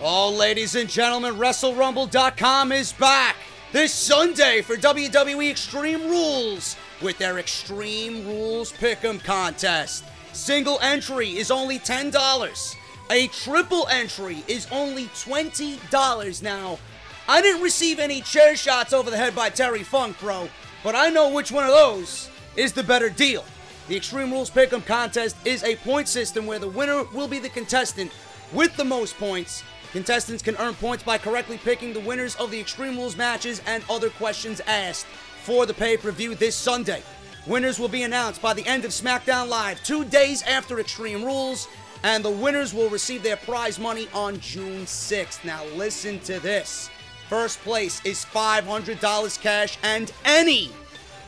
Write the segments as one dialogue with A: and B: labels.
A: Oh, ladies and gentlemen, WrestleRumble.com is back this Sunday for WWE Extreme Rules with their Extreme Rules Pick'em contest. Single entry is only $10. A triple entry is only $20. Now, I didn't receive any chair shots over the head by Terry Funk, bro, but I know which one of those is the better deal. The Extreme Rules Pick'em contest is a point system where the winner will be the contestant with the most points. Contestants can earn points by correctly picking the winners of the Extreme Rules matches and other questions asked for the pay-per-view this Sunday. Winners will be announced by the end of SmackDown Live 2 days after Extreme Rules, and the winners will receive their prize money on June 6th. Now listen to this. First place is $500 cash and any,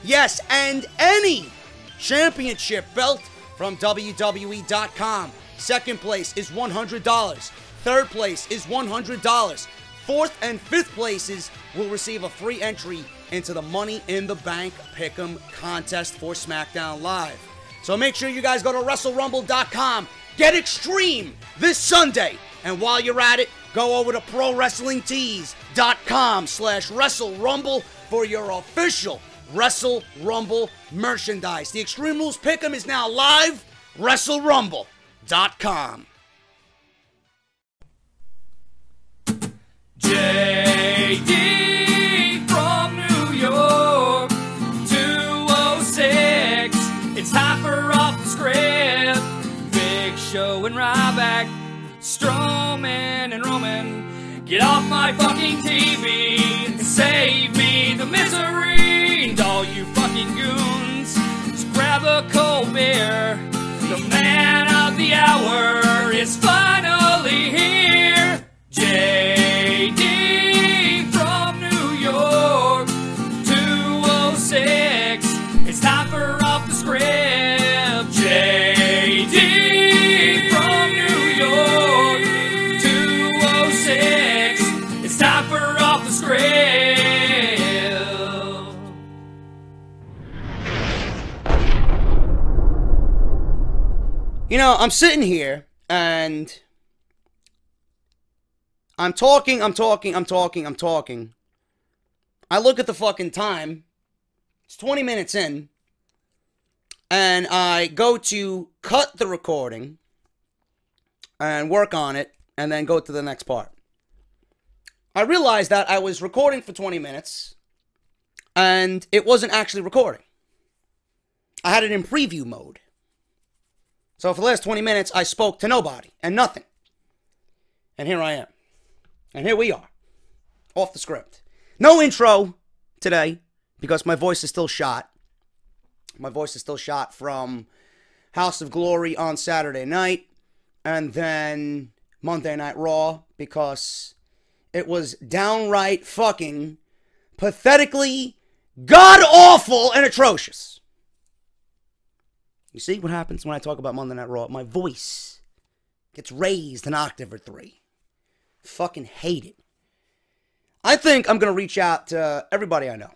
A: yes, and any championship belt from WWE.com. Second place is $100. Third place is $100. Fourth and fifth places will receive a free entry into the Money in the Bank Pick'em contest for SmackDown Live. So make sure you guys go to WrestleRumble.com. Get extreme this Sunday. And while you're at it, go over to ProWrestlingTees.com/WrestleRumble for your official Wrestle Rumble merchandise. The Extreme Rules Pick'em is now live. WrestleRumble.com.
B: JD from New York, 206. It's time for Off the Script. Big Show and Ryback, Strowman and Roman. Get off my fucking TV and save me the misery. And all you fucking goons, just grab a cold beer. The man of the hour is finally here. JD from New York, 206. It's time for Off the Script. JD from New York, 206. It's time for Off the Script.
A: You know, I'm sitting here and I'm talking. I look at the fucking time. It's 20 minutes in. And I go to cut the recording and work on it and then go to the next part. I realized that I was recording for 20 minutes and it wasn't actually recording. I had it in preview mode. So for the last 20 minutes, I spoke to nobody and nothing. And here I am. And here we are, off the script. No intro today, because my voice is still shot. My voice is still shot from House of Glory on Saturday night, and then Monday Night Raw, because it was downright fucking pathetically god-awful and atrocious. You see what happens when I talk about Monday Night Raw? My voice gets raised an octave or 3. Fucking hate it. I think I'm going to reach out to everybody I know.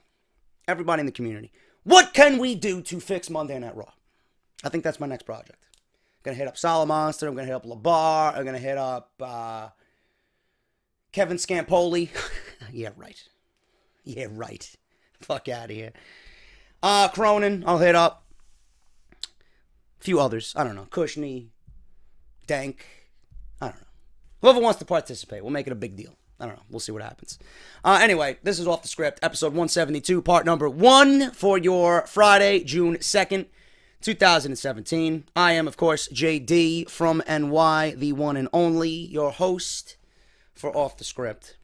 A: Everybody in the community. What can we do to fix Monday Night Raw? I think that's my next project. I'm going to hit up Solomonster. I'm going to hit up LeBar. I'm going to hit up Kevin Scampoli. Yeah, right. Yeah, right. Fuck out of here. Cronin, I'll hit up. A few others. I don't know. Kushney. Dank. I don't know. Whoever wants to participate, we'll make it a big deal. I don't know. We'll see what happens. Anyway, this is Off the Script, episode 172, part number 1 for your Friday, June 2nd, 2017. I am, of course, JD from NY, the one and only, your host for Off the Script.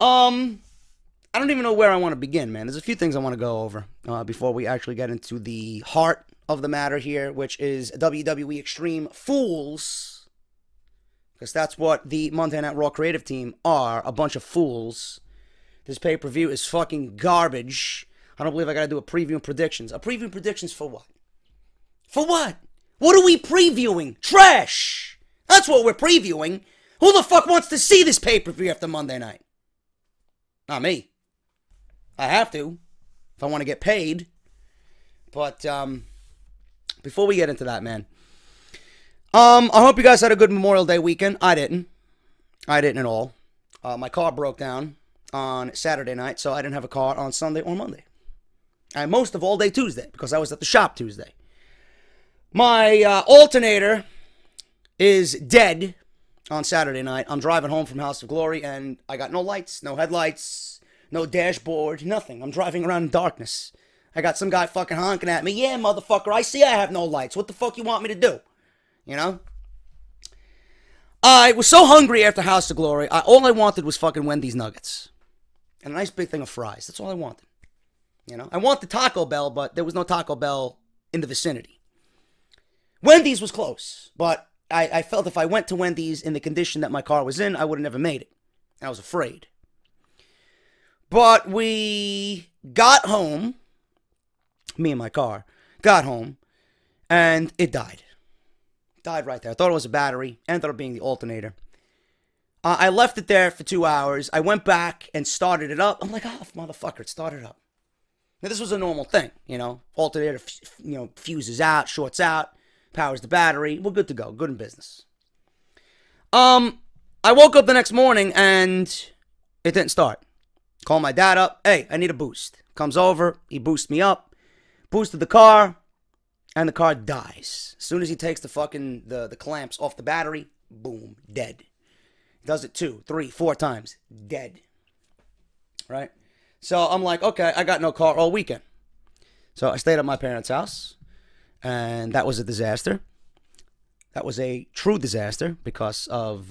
A: I don't even know where I want to begin, man. There's a few things I want to go over before we actually get into the heart of the matter here, which is WWE Extreme Fools. Because that's what the Monday Night Raw creative team are, a bunch of fools. This pay-per-view is fucking garbage. I don't believe I gotta do a preview and predictions. A preview and predictions for what? For what? What are we previewing? Trash! That's what we're previewing. Who the fuck wants to see this pay-per-view after Monday night? Not me. I have to, if I want to get paid. But, before we get into that, man, I hope you guys had a good Memorial Day weekend. I didn't. I didn't at all. My car broke down on Saturday night, so I didn't have a car on Sunday or Monday. And most of all day Tuesday, because I was at the shop Tuesday. My alternator is dead on Saturday night. I'm driving home from House of Glory, and I got no lights, no headlights, no dashboard, nothing. I'm driving around in darkness. I got some guy fucking honking at me. Yeah, motherfucker, I see I have no lights. What the fuck you want me to do? You know? I was so hungry after House of Glory, all I wanted was fucking Wendy's nuggets. And a nice big thing of fries. That's all I wanted. You know? I wanted Taco Bell, but there was no Taco Bell in the vicinity. Wendy's was close, but I felt if I went to Wendy's in the condition that my car was in, I would have never made it. I was afraid. But we got home, me and my car, got home, and it died. Died right there. I thought it was a battery. Ended up being the alternator. I left it there for 2 hours. I went back and started it up. I'm like, oh, motherfucker, it started up. Now, this was a normal thing, you know. Alternator, fuses out, shorts out, powers the battery. We're good to go. Good in business. I woke up the next morning, and it didn't start. Call my dad up. Hey, I need a boost. Comes over. He boosts me up. Boosted the car. And the car dies. As soon as he takes the fucking, the clamps off the battery, boom, dead. Does it 2, 3, 4 times, dead. Right? So I'm like, okay, I got no car all weekend. So I stayed at my parents' house, and that was a disaster. That was a true disaster because of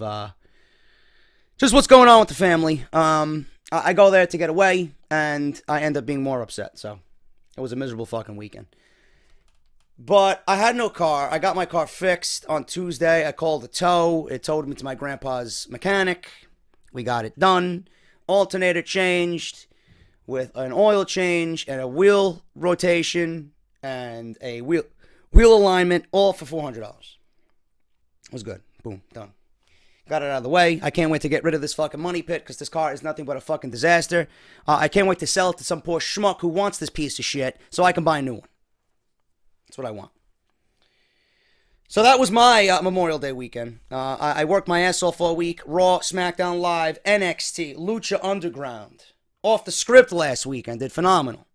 A: just what's going on with the family. I go there to get away, and I end up being more upset. So it was a miserable fucking weekend. But I had no car. I got my car fixed on Tuesday. I called a tow. It towed me to my grandpa's mechanic. We got it done. Alternator changed with an oil change and a wheel rotation and a wheel alignment, all for $400. It was good. Boom, done. Got it out of the way. I can't wait to get rid of this fucking money pit because this car is nothing but a fucking disaster. I can't wait to sell it to some poor schmuck who wants this piece of shit so I can buy a new one. That's what I want. So that was my Memorial Day weekend. I worked my ass off all week. Raw, SmackDown Live, NXT, Lucha Underground. Off the script last weekend. Did phenomenal.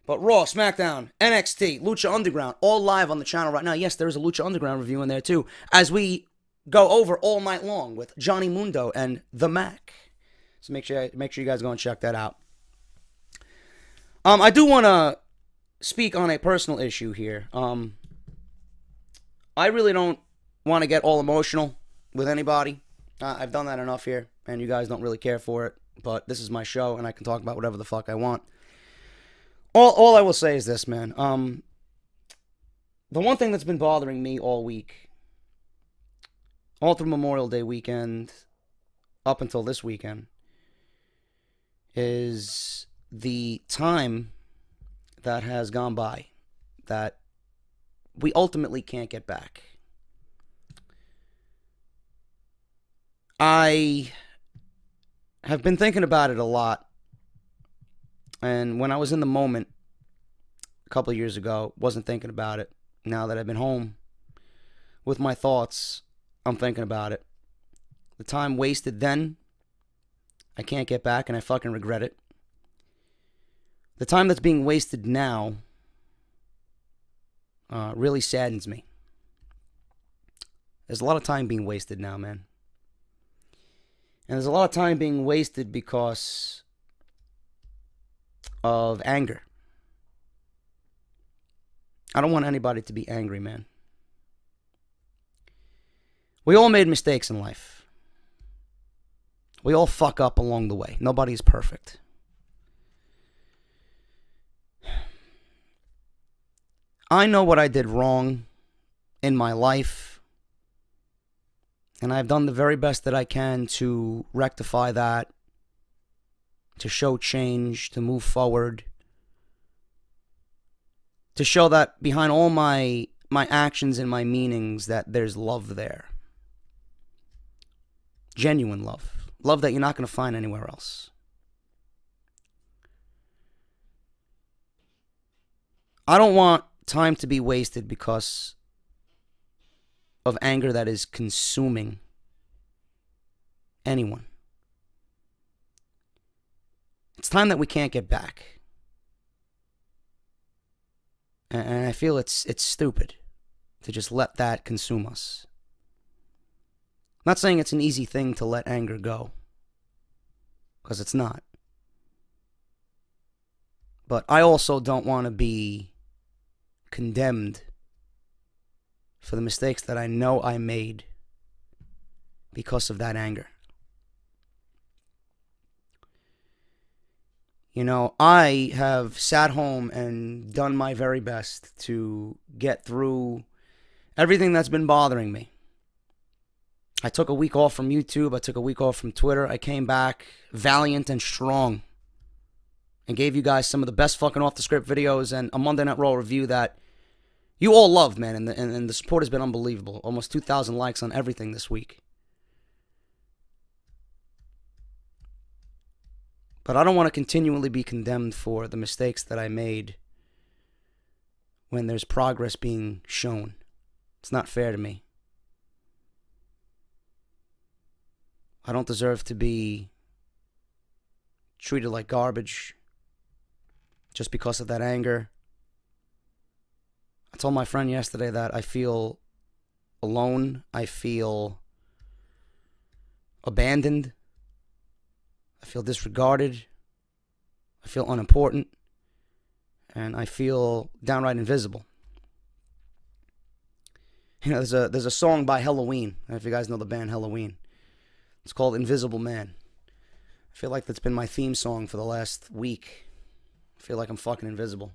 A: But Raw, SmackDown, NXT, Lucha Underground, all live on the channel right now. Yes, there is a Lucha Underground review in there too. As we go over all night long with Johnny Mundo and The Mac. So make sure you guys go and check that out. I do want to speak on a personal issue here. I really don't want to get all emotional with anybody. I've done that enough here, and you guys don't really care for it. But this is my show, and I can talk about whatever the fuck I want. All I will say is this, man. The one thing that's been bothering me all week, all through Memorial Day weekend, up until this weekend, is the time that has gone by that we ultimately can't get back. I have been thinking about it a lot, and when I was in the moment a couple of years ago, wasn't thinking about it. Now that I've been home with my thoughts, I'm thinking about it. The time wasted then, I can't get back, and I fucking regret it. The time that's being wasted now really saddens me. There's a lot of time being wasted now, man. And there's a lot of time being wasted because of anger. I don't want anybody to be angry, man. We all made mistakes in life. We all fuck up along the way. Nobody's perfect. I know what I did wrong in my life, and I've done the very best that I can to rectify that, to show change, to move forward, to show that behind all my actions and my meanings that there's love there. Genuine love. Love that you're not going to find anywhere else. I don't want time to be wasted because of anger that is consuming anyone. It's time that we can't get back. And I feel it's stupid to just let that consume us. I'm not saying it's an easy thing to let anger go, because it's not. But I also don't want to be condemned for the mistakes that I know I made because of that anger. You know, I have sat home and done my very best to get through everything that's been bothering me. I took a week off from YouTube. I took a week off from Twitter. I came back valiant and strong and gave you guys some of the best fucking off-the-script videos and a Monday Night Raw review that you all love, man. And the support has been unbelievable. Almost 2,000 likes on everything this week. But I don't want to continually be condemned for the mistakes that I made when there's progress being shown. It's not fair to me. I don't deserve to be treated like garbage just because of that anger. I told my friend yesterday that I feel alone. I feel abandoned. I feel disregarded. I feel unimportant. And I feel downright invisible. You know, there's a song by Halloween. I don't know if you guys know the band Halloween. It's called Invisible Man. I feel like that's been my theme song for the last week. I feel like I'm fucking invisible.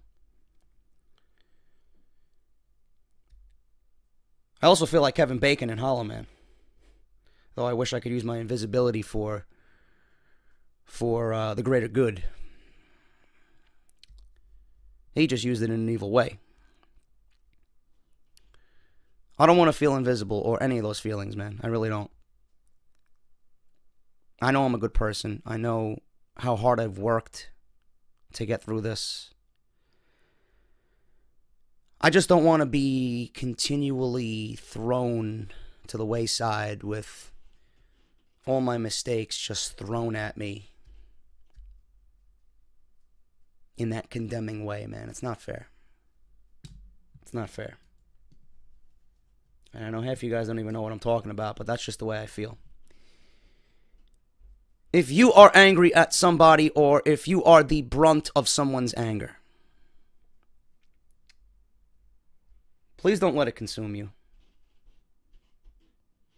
A: I also feel like Kevin Bacon in Hollow Man. Though I wish I could use my invisibility for the greater good. He just used it in an evil way. I don't want to feel invisible or any of those feelings, man. I really don't. I know I'm a good person. I know how hard I've worked to get through this. I just don't want to be continually thrown to the wayside with all my mistakes just thrown at me in that condemning way, man. It's not fair. It's not fair. And I know half of you guys don't even know what I'm talking about, but that's just the way I feel. If you are angry at somebody, or if you are the brunt of someone's anger, please don't let it consume you.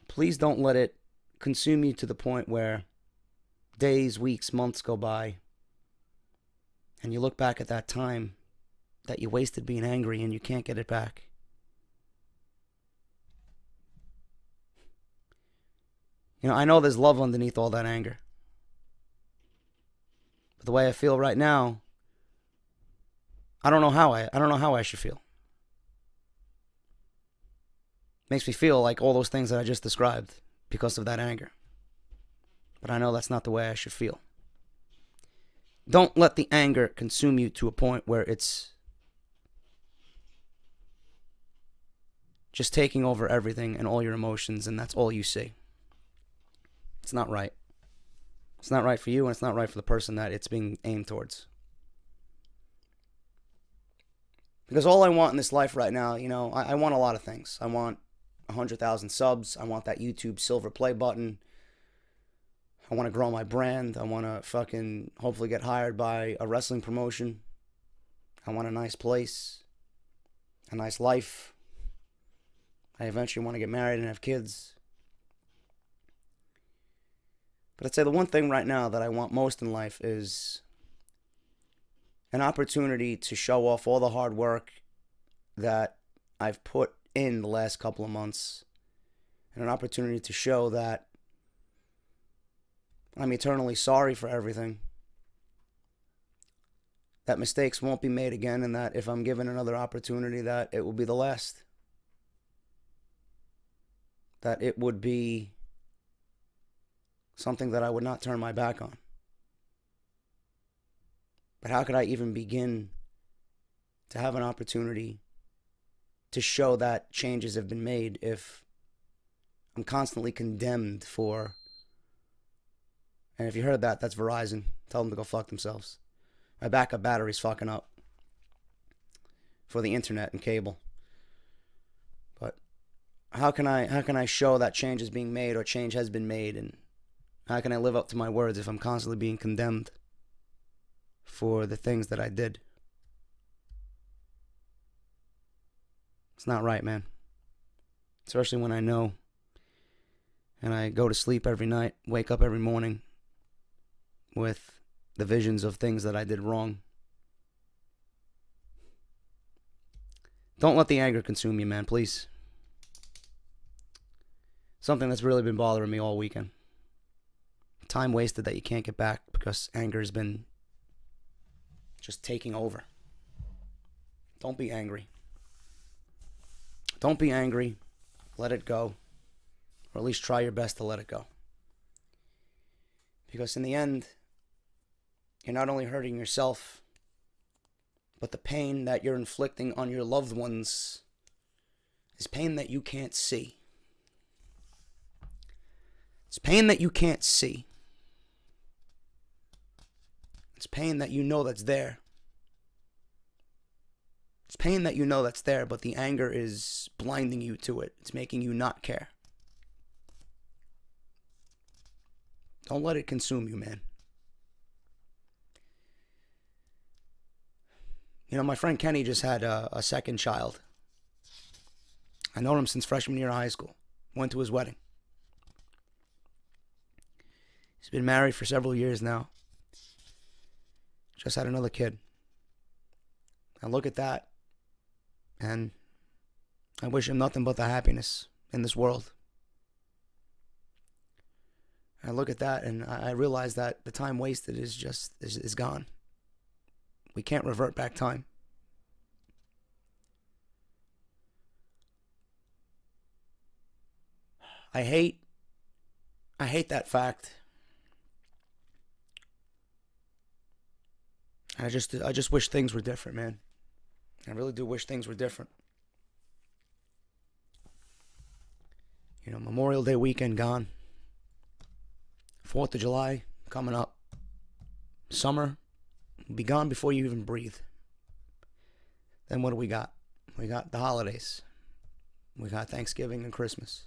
A: Please don't let it consume you to the point where days, weeks, months go by, and you look back at that time that you wasted being angry and you can't get it back. You know, I know there's love underneath all that anger. But the way I feel right now, I don't know how I should feel. Makes me feel like all those things that I just described because of that anger. But I know that's not the way I should feel. Don't let the anger consume you to a point where it's just taking over everything and all your emotions, and that's all you see. It's not right. It's not right for you, and it's not right for the person that it's being aimed towards. Because all I want in this life right now, you know, I want a lot of things. I want 100,000 subs. I want that YouTube silver play button. I want to grow my brand. I want to fucking hopefully get hired by a wrestling promotion. I want a nice place, a nice life. I eventually want to get married and have kids. But I'd say the one thing right now that I want most in life is an opportunity to show off all the hard work that I've put in the last couple of months, and an opportunity to show that I'm eternally sorry for everything, that mistakes won't be made again, and that if I'm given another opportunity, that it will be the last. That it would be something that I would not turn my back on. But how could I even begin to have an opportunity to show that changes have been made if I'm constantly condemned for And if you heard that, that's Verizon. Tell them to go fuck themselves. My backup battery's fucking up for the internet and cable. But how can I show that change is being made or change has been made, and how can I live up to my words if I'm constantly being condemned for the things that I did? It's not right, man. Especially when I know and I go to sleep every night, wake up every morning with the visions of things that I did wrong. Don't let the anger consume you, man, please. Something that's really been bothering me all weekend. Time wasted that you can't get back because anger has been just taking over. Don't be angry. Don't be angry. Let it go. Or at least try your best to let it go. Because in the end, you're not only hurting yourself, but the pain that you're inflicting on your loved ones is pain that you can't see. It's pain that you can't see. It's pain that you know that's there. It's pain that you know that's there, but the anger is blinding you to it. It's making you not care. Don't let it consume you, man. You know, my friend Kenny just had a second child. I known him since freshman year of high school. Went to his wedding. He's been married for several years now. Just had another kid. I look at that, and I wish him nothing but the happiness in this world. I look at that and I realize that the time wasted is gone. We can't revert back time. I hate that fact. I just wish things were different, man. I really do wish things were different. You know, Memorial Day weekend gone. 4th of July coming up. Summer will be gone before you even breathe. Then what do we got? We got the holidays. We got Thanksgiving and Christmas.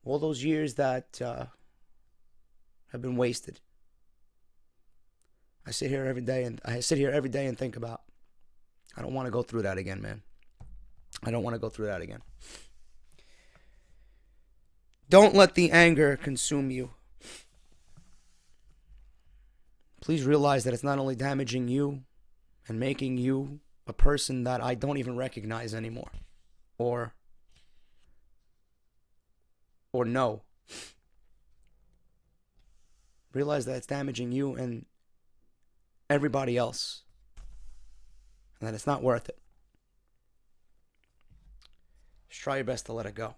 A: All those years that have been wasted. I sit here every day and think about. I don't want to go through that again, man. I don't want to go through that again. Don't let the anger consume you. Please realize that it's not only damaging you and making you a person that I don't even recognize anymore. Or know. Realize that it's damaging you and everybody else. And that it's not worth it. Just try your best to let it go.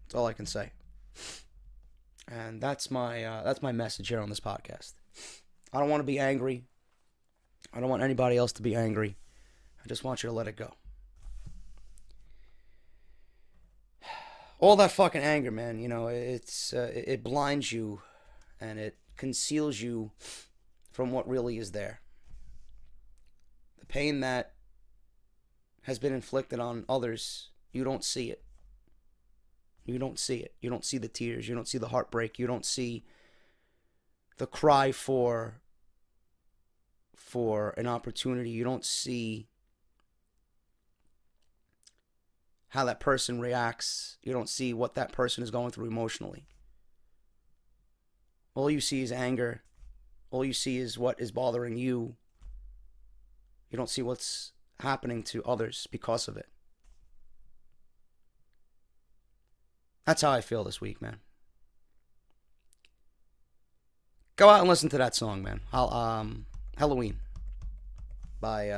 A: That's all I can say. And that's my message here on this podcast. I don't want to be angry. I don't want anybody else to be angry. I just want you to let it go. All that fucking anger, man, you know, it blinds you and it conceals you from what really is there. The pain that has been inflicted on others, you don't see it. You don't see it. You don't see the tears. You don't see the heartbreak. You don't see the cry for an opportunity. You don't see how that person reacts. You don't see what that person is going through emotionally. All you see is anger. All you see is what is bothering you. You don't see what's happening to others because of it. That's how I feel this week, man. Go out and listen to that song, man. Halloween by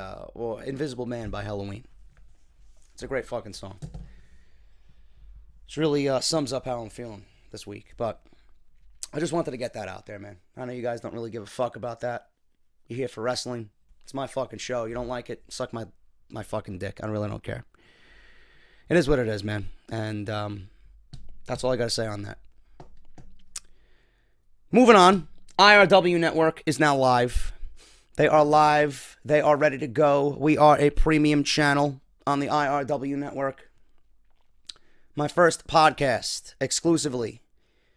A: Invisible Man by Halloween. It's a great fucking song. It really sums up how I'm feeling this week. But I just wanted to get that out there, man. I know you guys don't really give a fuck about that. You're here for wrestling. It's my fucking show. You don't like it, suck my fucking dick. I really don't care. It is what it is, man. And That's all I got to say on that. Moving on. IRW Network is now live. They are live. They are ready to go. We are a premium channel on the IRW Network. My first podcast exclusively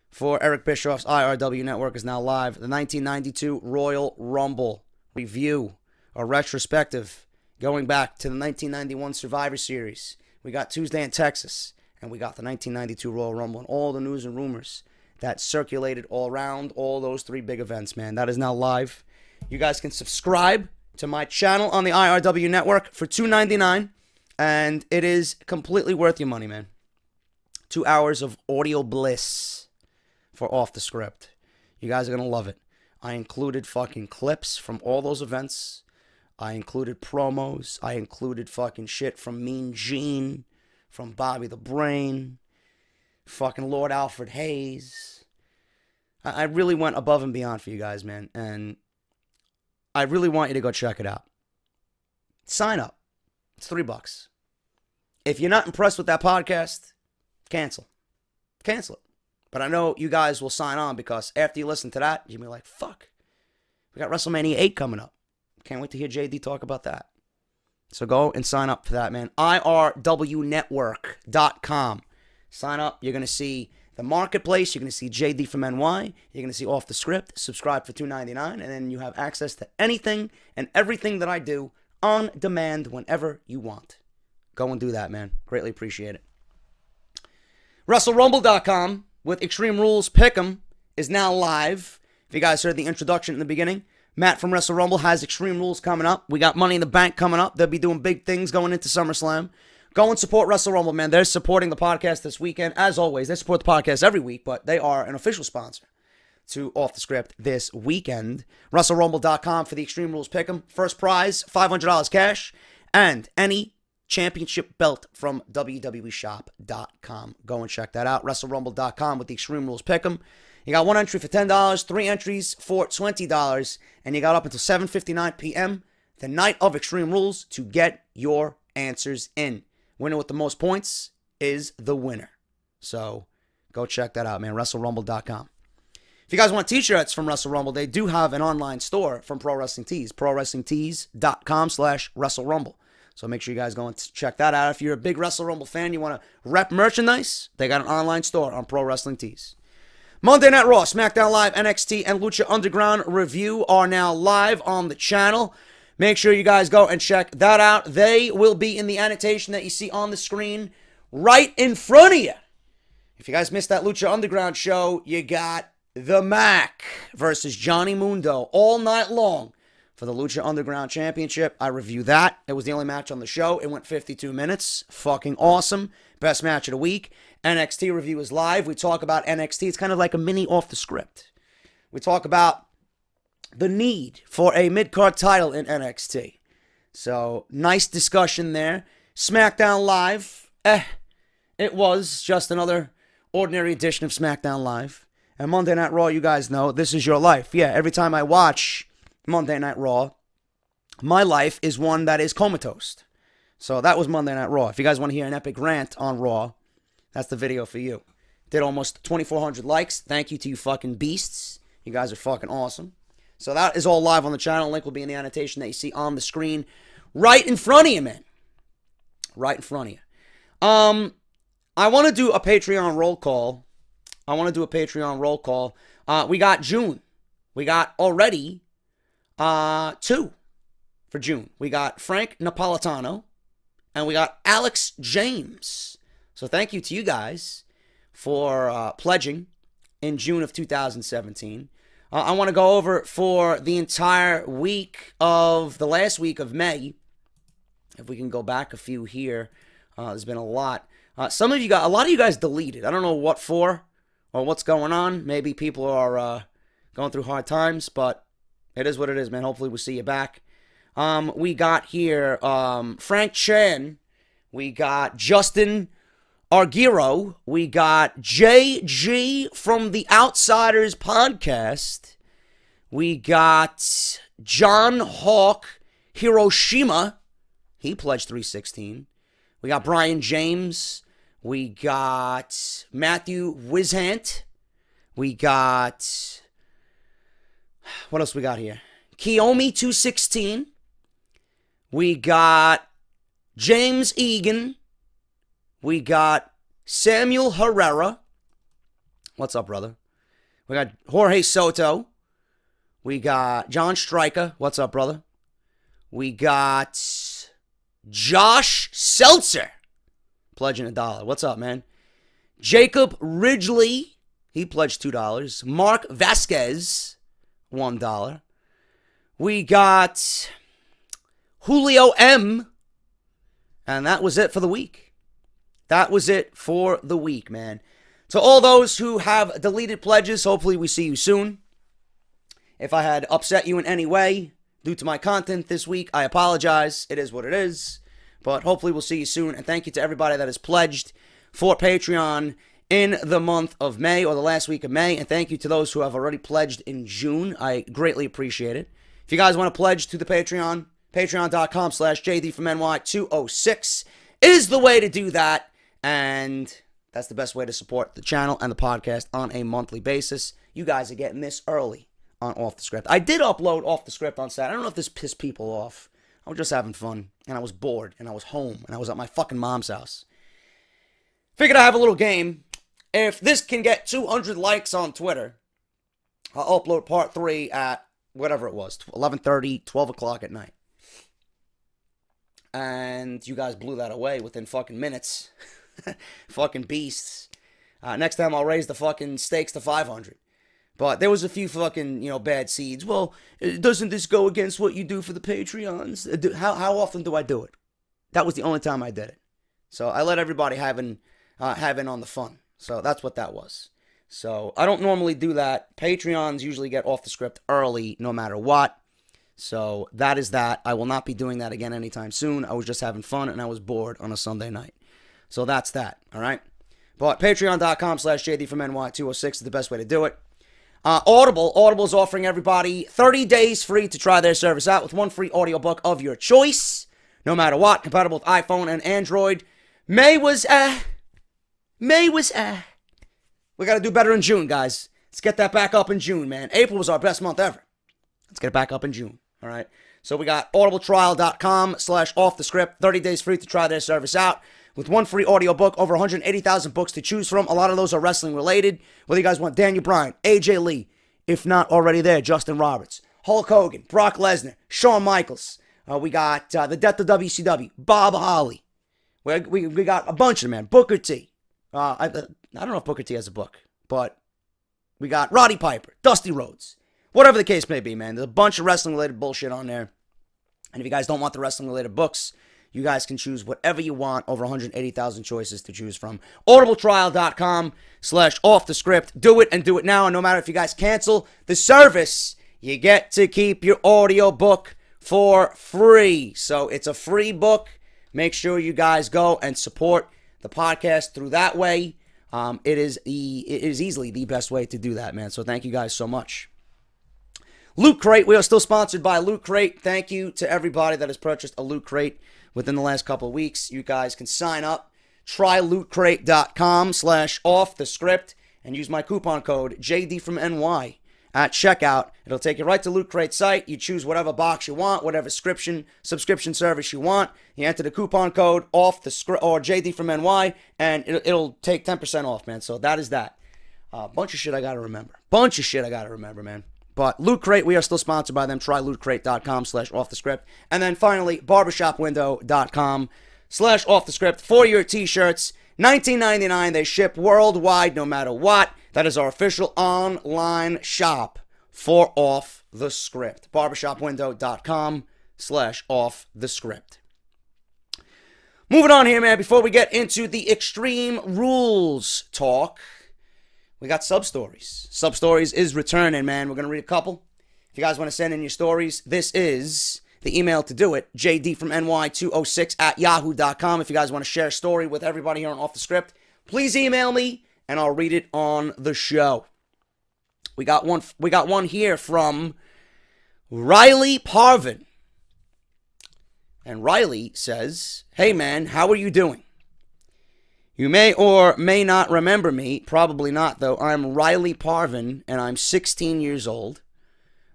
A: for Eric Bischoff's IRW Network is now live. The 1992 Royal Rumble review, a retrospective going back to the 1991 Survivor Series. We got Tuesday in Texas, and we got the 1992 Royal Rumble and all the news and rumors that circulated all around all those three big events, man. That is now live. You guys can subscribe to my channel on the IRW Network for $2.99, and it is completely worth your money, man. 2 hours of audio bliss for Off the Script. You guys are going to love it. I included fucking clips from all those events. I included promos. I included fucking shit from Mean Gene, from Bobby the Brain, fucking Lord Alfred Hayes. I really went above and beyond for you guys, man. And I really want you to go check it out. Sign up. It's $3. If you're not impressed with that podcast, cancel. Cancel it. But I know you guys will sign on because after you listen to that, you'll be like, fuck. We got WrestleMania 8 coming up. Can't wait to hear JD talk about that. So go and sign up for that, man. IRWnetwork.com. Sign up. You're going to see the marketplace. You're going to see JD from NY. You're going to see Off the Script. Subscribe for $2.99. And then you have access to anything and everything that I do on demand whenever you want. Go and do that, man. Greatly appreciate it. WrestleRumble.com with Extreme Rules Pick'em is now live. If you guys heard the introduction in the beginning, Matt from Wrestle Rumble has Extreme Rules coming up. We got Money in the Bank coming up. They'll be doing big things going into SummerSlam. Go and support Wrestle Rumble, man. They're supporting the podcast this weekend. As always, they support the podcast every week, but they are an official sponsor to Off the Script this weekend. WrestleRumble.com for the Extreme Rules Pick'em. First prize, $500 cash, and any championship belt from WWEshop.com. Go and check that out. WrestleRumble.com with the Extreme Rules Pick'em. You got one entry for $10, 3 entries for $20, and you got up until 7:59 p.m. the night of Extreme Rules to get your answers in. Winner with the most points is the winner. So go check that out, man. WrestleRumble.com. If you guys want t-shirts from Wrestle Rumble, they do have an online store from Pro Wrestling Tees. ProWrestlingTees.com/WrestleRumble. So make sure you guys go and check that out. If you're a big Wrestle Rumble fan, you want to rep merchandise, they got an online store on Pro Wrestling Tees. Monday Night Raw, SmackDown Live, NXT, and Lucha Underground review are now live on the channel. Make sure you guys go and check that out. They will be in the annotation that you see on the screen right in front of you. If you guys missed that Lucha Underground show, you got The Mac versus Johnny Mundo all night long for the Lucha Underground Championship. I review that. It was the only match on the show. It went 52 minutes. Fucking awesome. Best match of the week. NXT review is live. We talk about NXT. It's kind of like a mini Off the Script. We talk about the need for a mid-card title in NXT. So, nice discussion there. SmackDown Live. It was just another ordinary edition of SmackDown Live. And Monday Night Raw, you guys know, this is your life. Yeah, every time I watch Monday Night Raw, my life is one that is comatose. So that was Monday Night Raw. If you guys want to hear an epic rant on Raw, that's the video for you. Did almost 2,400 likes. Thank you to you fucking beasts. You guys are fucking awesome. So that is all live on the channel. Link will be in the annotation that you see on the screen. Right in front of you, man. Right in front of you. I want to do a Patreon roll call. We got June. We got already 2 for June. We got Frank Napolitano. And we got Alex James. So thank you to you guys for pledging in June of 2017. I want to go over you the entire week of the last week of May. If we can go back a few here. There's been a lot. A lot of you guys deleted. I don't know what for or what's going on. Maybe people are going through hard times, but it is what it is, man. Hopefully we'll see you back. We got here Frank Chan. We got Justin Argiro. We got JG from the Outsiders podcast. We got John Hawk Hiroshima. He pledged $3.16. We got Brian James. We got Matthew Wishant. We got, what else we got here? Kiyomi216. We got James Egan. We got Samuel Herrera. What's up, brother? We got Jorge Soto. We got John Stryker. What's up, brother? We got Josh Seltzer. Pledging $1. What's up, man? Jacob Ridgely. He pledged $2. Mark Vasquez. $1. We got Julio M. And that was it for the week. That was it for the week, man. To all those who have deleted pledges, hopefully we see you soon. If I had upset you in any way due to my content this week, I apologize. It is what it is. But hopefully we'll see you soon. And thank you to everybody that has pledged for Patreon in the month of May or the last week of May. And thank you to those who have already pledged in June. I greatly appreciate it. If you guys want to pledge to the Patreon, patreon.com/JD206 is the way to do that. And that's the best way to support the channel and the podcast on a monthly basis. You guys are getting this early on Off the Script. I did upload Off the Script on Saturday. I don't know if this pissed people off. I was just having fun, and I was bored, and I was home, and I was at my fucking mom's house. Figured I'd have a little game. If this can get 200 likes on Twitter, I'll upload part 3 at whatever it was, 11:30, 12 o'clock at night. And you guys blew that away within fucking minutes. Fucking beasts. Next time I'll raise the fucking stakes to 500. But there was a few fucking, bad seeds. Well, doesn't this go against what you do for the Patreons? How often do I do it? That was the only time I did it. So I let everybody have in on the fun. So that's what that was. So I don't normally do that. Patreons usually get Off the Script early no matter what. So that is that. I will not be doing that again anytime soon. I was just having fun and I was bored on a Sunday night. So that's that. All right. But patreon.com/JD206 is the best way to do it. Audible is offering everybody 30 days free to try their service out with one free audiobook of your choice, no matter what, compatible with iPhone and Android. May was we got to do better in June, guys. Let's get that back up in June, man. April was our best month ever. Let's get it back up in June, all right? So we got audibletrial.com/offthescript, 30 days free to try their service out. With one free audiobook, over 180,000 books to choose from. A lot of those are wrestling related. Whether you guys want Daniel Bryan, AJ Lee, if not already there, Justin Roberts, Hulk Hogan, Brock Lesnar, Shawn Michaels. We got the Death of WCW, Bob Holly. We got a bunch of them, man. Booker T. I don't know if Booker T has a book, but we got Roddy Piper, Dusty Rhodes. Whatever the case may be, man. There's a bunch of wrestling related bullshit on there. And if you guys don't want the wrestling related books, you guys can choose whatever you want. Over 180,000 choices to choose from. audibletrial.com/offthescript. Do it and do it now. And no matter if you guys cancel the service, you get to keep your audiobook for free. So it's a free book. Make sure you guys go and support the podcast through that way. It is easily the best way to do that, man. So thank you guys so much. Loot Crate. We are still sponsored by Loot Crate. Thank you to everybody that has purchased a Loot Crate within the last couple of weeks. You guys can sign up. Try lootcrate.com/offthescript and use my coupon code JD from NY at checkout. It'll take you right to Loot Crate site. You choose whatever box you want, whatever subscription service you want. You enter the coupon code off the script or JD from NY, and it'll take 10% off, man. So that is that. Bunch of shit I gotta remember. Man. But Loot Crate, we are still sponsored by them. Try lootcrate.com/offthescript. And then finally, barbershopwindow.com/offthescript for your t-shirts. $19.99. They ship worldwide no matter what. That is our official online shop for Off the Script. barbershopwindow.com/offthescript. Moving on here, man. Before we get into the Extreme Rules talk, we got sub-stories. Sub-stories is returning, man. We're going to read a couple. If you guys want to send in your stories, this is the email to do it. JDFromNY206@yahoo.com. If you guys want to share a story with everybody here on Off the Script, please email me, and I'll read it on the show. We got one here from Riley Parvin. And Riley says, "Hey, man, how are you doing? You may or may not remember me. Probably not, though. I'm Riley Parvin, and I'm 16 years old.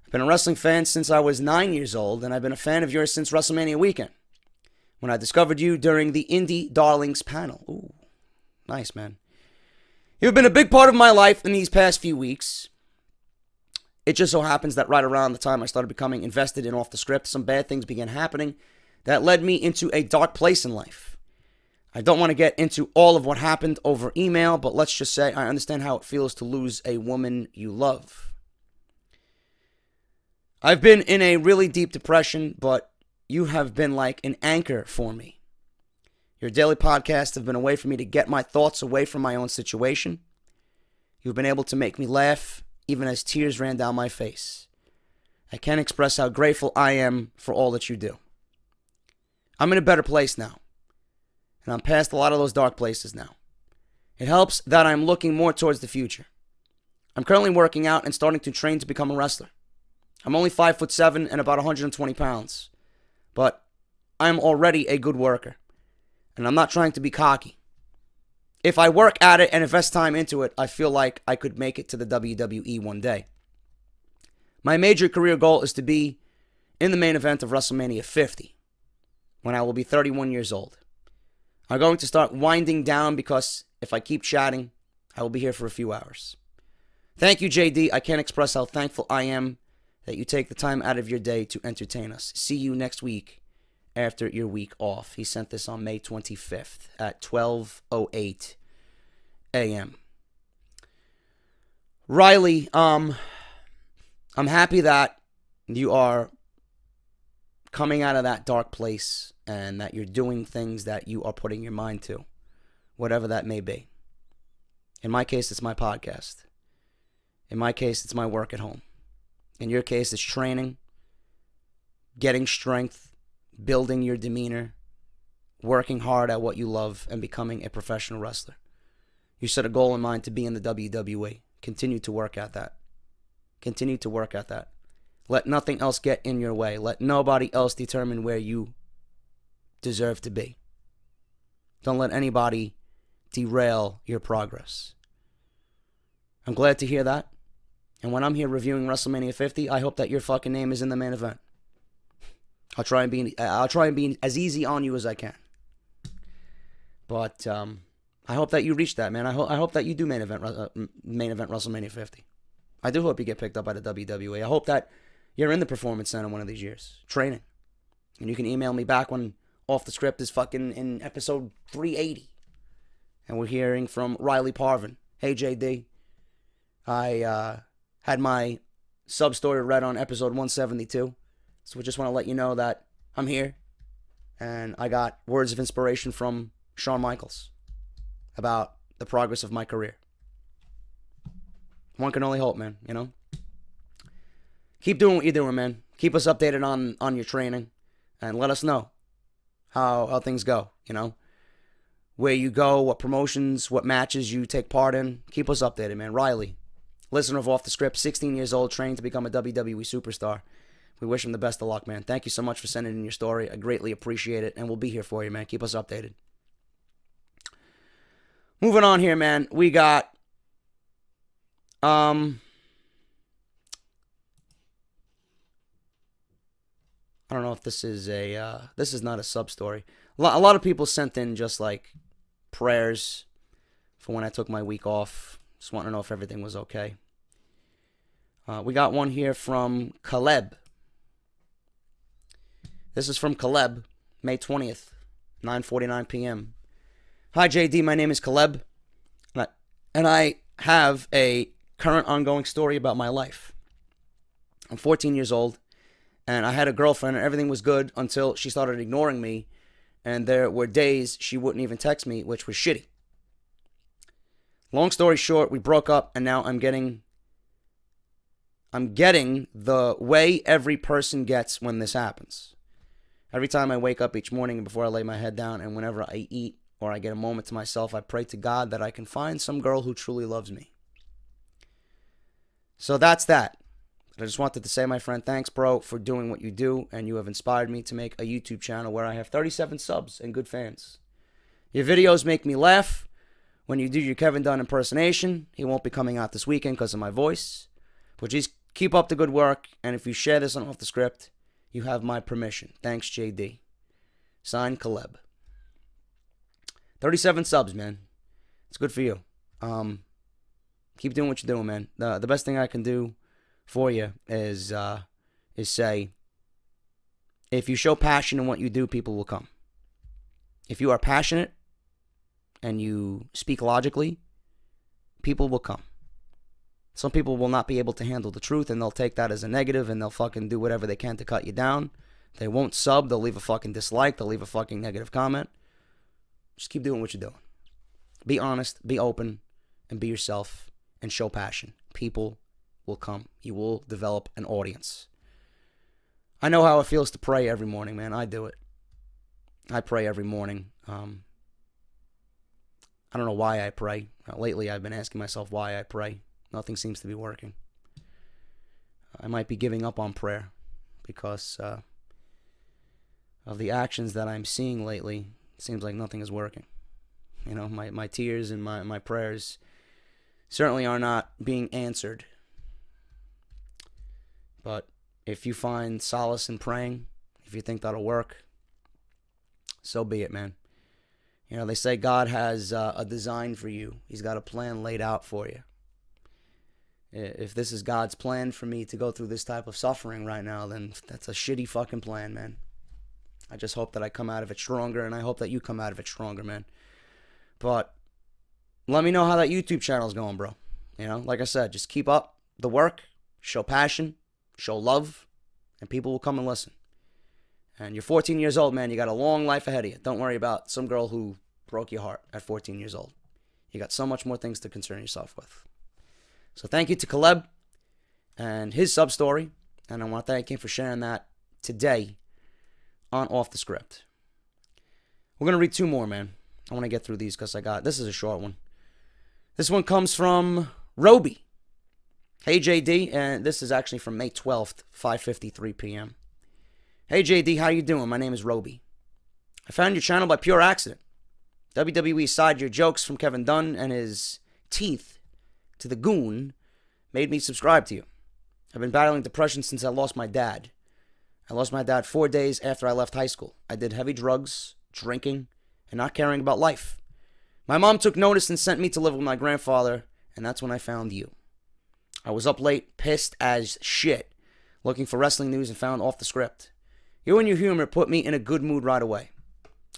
A: I've been a wrestling fan since I was 9 years old, and I've been a fan of yours since WrestleMania weekend, when I discovered you during the Indie Darlings panel. Ooh, nice, man. You've been a big part of my life in these past few weeks. It just so happens that right around the time I started becoming invested in Off the Script, some bad things began happening that led me into a dark place in life. I don't want to get into all of what happened over email, but let's just say I understand how it feels to lose a woman you love. I've been in a really deep depression, but you have been like an anchor for me. Your daily podcasts have been a way for me to get my thoughts away from my own situation. You've been able to make me laugh, even as tears ran down my face. I can't express how grateful I am for all that you do. I'm in a better place now, and I'm past a lot of those dark places now. It helps that I'm looking more towards the future. I'm currently working out and starting to train to become a wrestler. I'm only 5'7" and about 120 pounds, but I'm already a good worker, and I'm not trying to be cocky. If I work at it and invest time into it, I feel like I could make it to the WWE one day. My major career goal is to be in the main event of WrestleMania 50, when I will be 31 years old. I'm going to start winding down because if I keep chatting, I will be here for a few hours. Thank you, JD. I can't express how thankful I am that you take the time out of your day to entertain us. See you next week after your week off. He sent this on May 25th at 12:08 a.m. Riley, I'm happy that you are coming out of that dark place and that you're doing things that you are putting your mind to, whatever that may be. In my case, it's my podcast. In my case, it's my work at home. In your case, it's training, getting strength, building your demeanor, working hard at what you love, and becoming a professional wrestler. You set a goal in mind to be in the WWE. Continue to work at that. Continue to work at that. Let nothing else get in your way. Let nobody else determine where you deserve to be. Don't let anybody derail your progress. I'm glad to hear that. And when I'm here reviewing WrestleMania 50, I hope that your fucking name is in the main event. I'll try and be as easy on you as I can. But I hope that you reach that, man. I hope that you do main event WrestleMania 50. I do hope you get picked up by the WWE. I hope that you're in the Performance Center one of these years, training. And you can email me back when Off the Script is fucking in episode 380. And we're hearing from Riley Parvin. Hey, JD. I had my sub-story read on episode 172. So we just want to let you know that I'm here. And I got words of inspiration from Shawn Michaels about the progress of my career. One can only hope, man, you know? Keep doing what you're doing, man. Keep us updated on your training. And let us know how things go, you know? Where you go, what promotions, what matches you take part in. Keep us updated, man. Riley, listener of Off the Script, 16 years old, training to become a WWE superstar. We wish him the best of luck, man. Thank you so much for sending in your story. I greatly appreciate it, and we'll be here for you, man. Keep us updated. Moving on here, man. We got I don't know if this is a this is not a sub story. A lot of people sent in just like prayers for when I took my week off. Just want to know if everything was okay. We got one here from Caleb. This is from Caleb, May 20th, 9:49 p.m. Hi, JD. My name is Caleb, and I have a current ongoing story about my life. I'm 14 years old, and I had a girlfriend, and everything was good until she started ignoring me, and there were days she wouldn't even text me, which was shitty. Long story short, we broke up, and now I'm getting the way every person gets when this happens. Every time I wake up each morning and before I lay my head down, and whenever I eat or I get a moment to myself, I pray to God that I can find some girl who truly loves me. So that's that. I just wanted to say, my friend, thanks, bro, for doing what you do, and you have inspired me to make a YouTube channel where I have 37 subs and good fans. Your videos make me laugh. when you do your Kevin Dunn impersonation, he won't be coming out this weekend because of my voice. But just keep up the good work, and if you share this on Off the Script, you have my permission. Thanks, JD. Signed, Caleb. 37 subs, man. It's good for you. Keep doing what you're doing, man. The best thing I can do for you is say, if you show passion in what you do, people will come. If you are passionate and you speak logically, people will come. Some people will not be able to handle the truth, and they'll take that as a negative, and they'll fucking do whatever they can to cut you down. They won't sub. They'll leave a fucking dislike. They'll leave a fucking negative comment. Just keep doing what you're doing. Be honest, be open, and be yourself, and show passion. People will come. You will develop an audience. I know how it feels to pray every morning, man. I do it. I pray every morning. I don't know why I pray. Lately, I've been asking myself why I pray. Nothing seems to be working. I might be giving up on prayer because of the actions that I'm seeing lately. It seems like nothing is working. You know, my tears and my prayers certainly are not being answered. But if you find solace in praying, if you think that'll work, so be it, man. You know, they say God has a design for you. He's got a plan laid out for you. If this is God's plan for me to go through this type of suffering right now, then that's a shitty fucking plan, man. I just hope that I come out of it stronger, and I hope that you come out of it stronger, man. But let me know how that YouTube channel is going, bro. You know, like I said, just keep up the work, show passion, show love, and people will come and listen. And you're 14 years old, man. You got a long life ahead of you. Don't worry about some girl who broke your heart at 14 years old. You got so much more things to concern yourself with. So thank you to Caleb and his sub story. And I want to thank him for sharing that today on Off the Script. We're going to read two more, man. I want to get through these because this is a short one. This one comes from Roby. Hey, JD. And this is actually from May 12th, 5:53 p.m. Hey, JD, how you doing? My name is Roby. I found your channel by pure accident. WWE side your jokes from Kevin Dunn and his teeth to the goon made me subscribe to you. I've been battling depression since I lost my dad. I lost my dad 4 days after I left high school. I did heavy drugs, drinking, and not caring about life. My mom took notice and sent me to live with my grandfather, and that's when I found you. I was up late, pissed as shit, looking for wrestling news and found Off the Script. You and your humor put me in a good mood right away.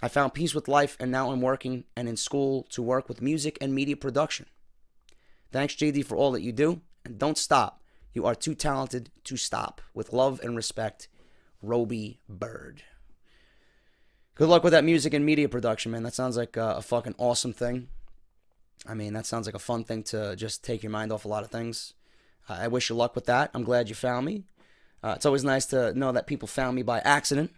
A: I found peace with life, and now I'm working and in school to work with music and media production. Thanks, JD, for all that you do, and don't stop. You are too talented to stop. With love and respect, Roby Bird. Good luck with that music and media production, man. That sounds like a fucking awesome thing. I mean, that sounds like a fun thing to just take your mind off a lot of things. I wish you luck with that. I'm glad you found me. It's always nice to know that people found me by accident.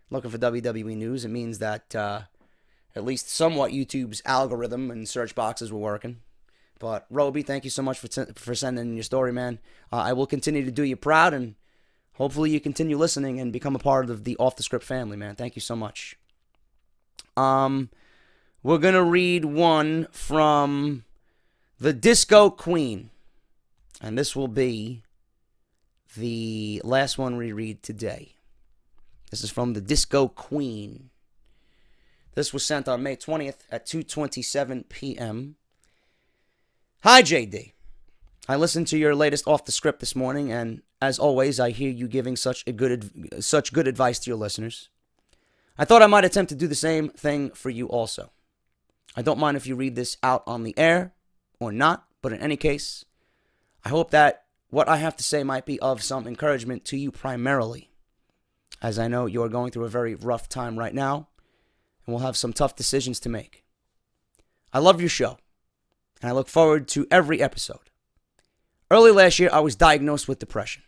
A: Looking for WWE news. It means that at least somewhat YouTube's algorithm and search boxes were working. But Roby, thank you so much for sending in your story, man. I will continue to do you proud, and hopefully you continue listening and become a part of the Off the Script family, man. Thank you so much. We're going to read one from the Disco Queen. And this will be the last one we read today. This is from the Disco Queen. This was sent on May 20th at 2:27 p.m. Hi, JD. I listened to your latest Off the Script this morning, and as always, I hear you giving such good advice to your listeners. I thought I might attempt to do the same thing for you also. I don't mind if you read this out on the air or not, but in any case, I hope that what I have to say might be of some encouragement to you primarily, as I know you are going through a very rough time right now, and will have some tough decisions to make. I love your show, and I look forward to every episode. Early last year, I was diagnosed with depression,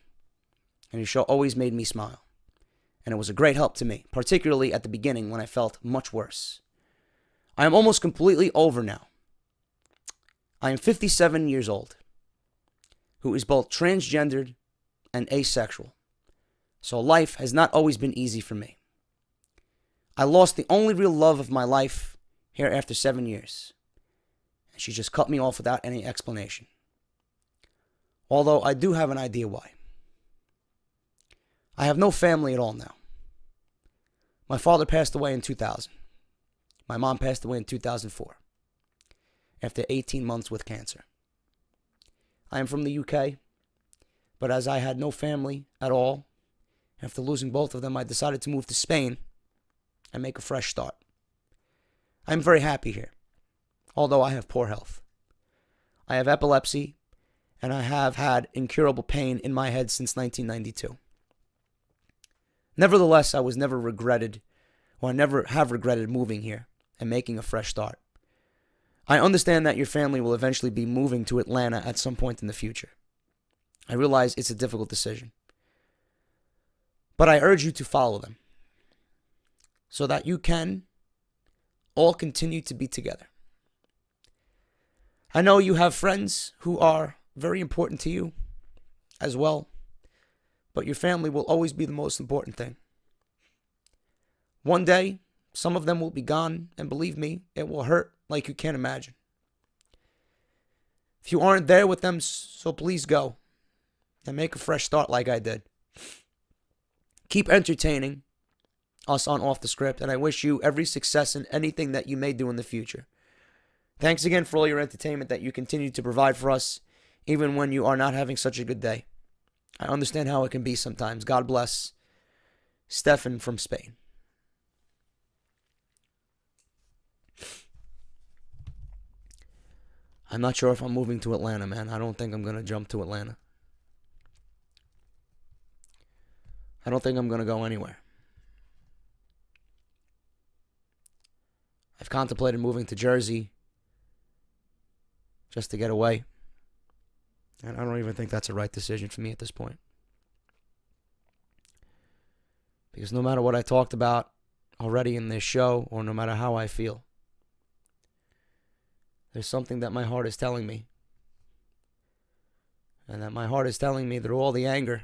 A: and your show always made me smile, and it was a great help to me, particularly at the beginning when I felt much worse. I am almost completely over now. I am 57 years old, who is both transgendered and asexual, so life has not always been easy for me. I lost the only real love of my life here after 7 years. She just cut me off without any explanation. Although I do have an idea why. I have no family at all now. My father passed away in 2000. My mom passed away in 2004 after 18 months with cancer. I am from the UK, but as I had no family at all, after losing both of them, I decided to move to Spain and make a fresh start. I'm very happy here, although I have poor health. I have epilepsy, and I have had incurable pain in my head since 1992. Nevertheless, I was never regretted, or I never have regretted moving here and making a fresh start. I understand that your family will eventually be moving to Atlanta at some point in the future. I realize it's a difficult decision. But I urge you to follow them so that you can all continue to be together. I know you have friends who are very important to you as well, but your family will always be the most important thing. One day, some of them will be gone, and believe me, it will hurt like you can't imagine. If you aren't there with them, so please go and make a fresh start like I did. Keep entertaining us on Off the Script, and I wish you every success in anything that you may do in the future. Thanks again for all your entertainment that you continue to provide for us, even when you are not having such a good day. I understand how it can be sometimes. God bless. Stefan from Spain. I'm not sure if I'm moving to Atlanta, man. I don't think I'm going to jump to Atlanta. I don't think I'm going to go anywhere. I've contemplated moving to Jersey just to get away. And I don't even think that's the right decision for me at this point. Because no matter what I talked about already in this show, or no matter how I feel, there's something that my heart is telling me. And that my heart is telling me through all the anger.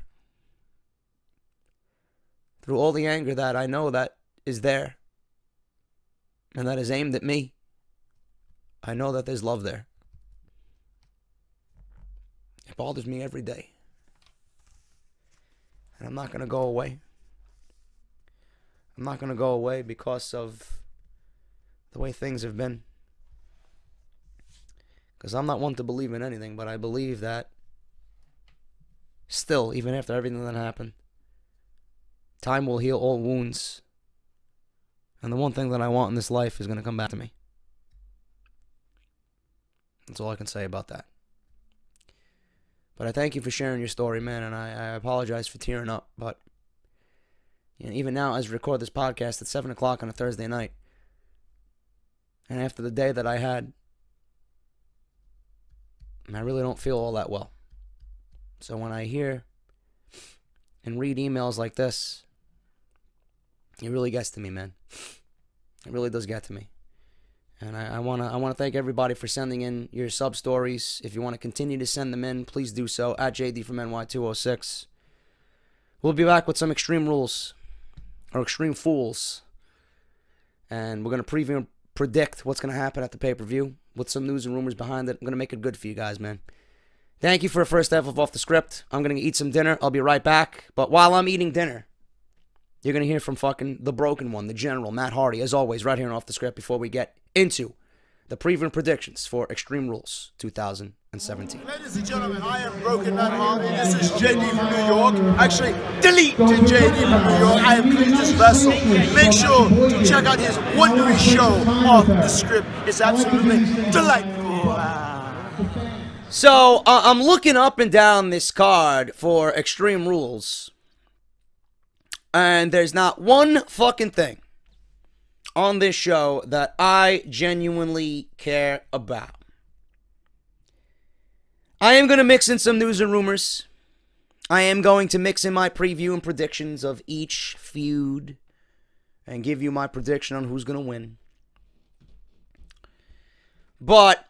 A: Through all the anger that I know that is there. And that is aimed at me. I know that there's love there. It bothers me every day. And I'm not going to go away. I'm not going to go away because of the way things have been. Because I'm not one to believe in anything, but I believe that still, even after everything that happened, time will heal all wounds. And the one thing that I want in this life is going to come back to me. That's all I can say about that. But I thank you for sharing your story, man, and I apologize for tearing up. But you know, even now, as I record this podcast at 7 o'clock on a Thursday night, and after the day that I had, I really don't feel all that well. So when I hear and read emails like this, it really gets to me, man. It really does get to me. And I want to thank everybody for sending in your sub stories. If you want to continue to send them in, please do so at JD from NY206. We'll be back with some Extreme Rules, or Extreme Fools. And we're going to preview and predict what's going to happen at the pay-per-view with some news and rumors behind it. I'm going to make it good for you guys, man. Thank you for the first half of Off the Script. I'm going to eat some dinner. I'll be right back. But while I'm eating dinner, you're going to hear from fucking the broken one, the General, Matt Hardy, as always, right here on Off the Script before we get into the preview and predictions for Extreme Rules 2017.
C: Ladies and gentlemen, I am Broken Matt Hardy. This is JD from New York. Actually, delete to JD from New York. I am Cletus Vessel. Make sure to check out his wonderful show, Off the Script. It's absolutely delightful.
A: So, I'm looking up and down this card for Extreme Rules, and there's not one fucking thing on this show that I genuinely care about. I am going to mix in some news and rumors. I am going to mix in my preview and predictions of each feud and give you my prediction on who's going to win. But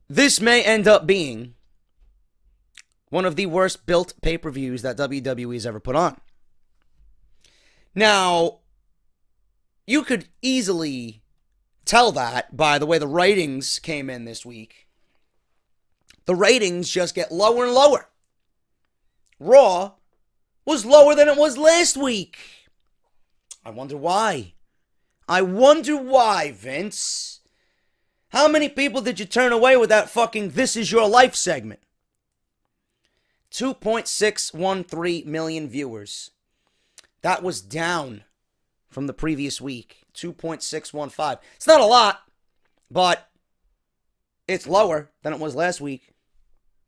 A: this may end up being one of the worst built pay-per-views that WWE's ever put on. Now, you could easily tell that by the way the ratings came in this week. The ratings just get lower and lower. Raw was lower than it was last week. I wonder why. I wonder why, Vince. How many people did you turn away with that fucking This Is Your Life segment? 2.613 million viewers. That was down from the previous week. 2.615. It's not a lot, but it's lower than it was last week.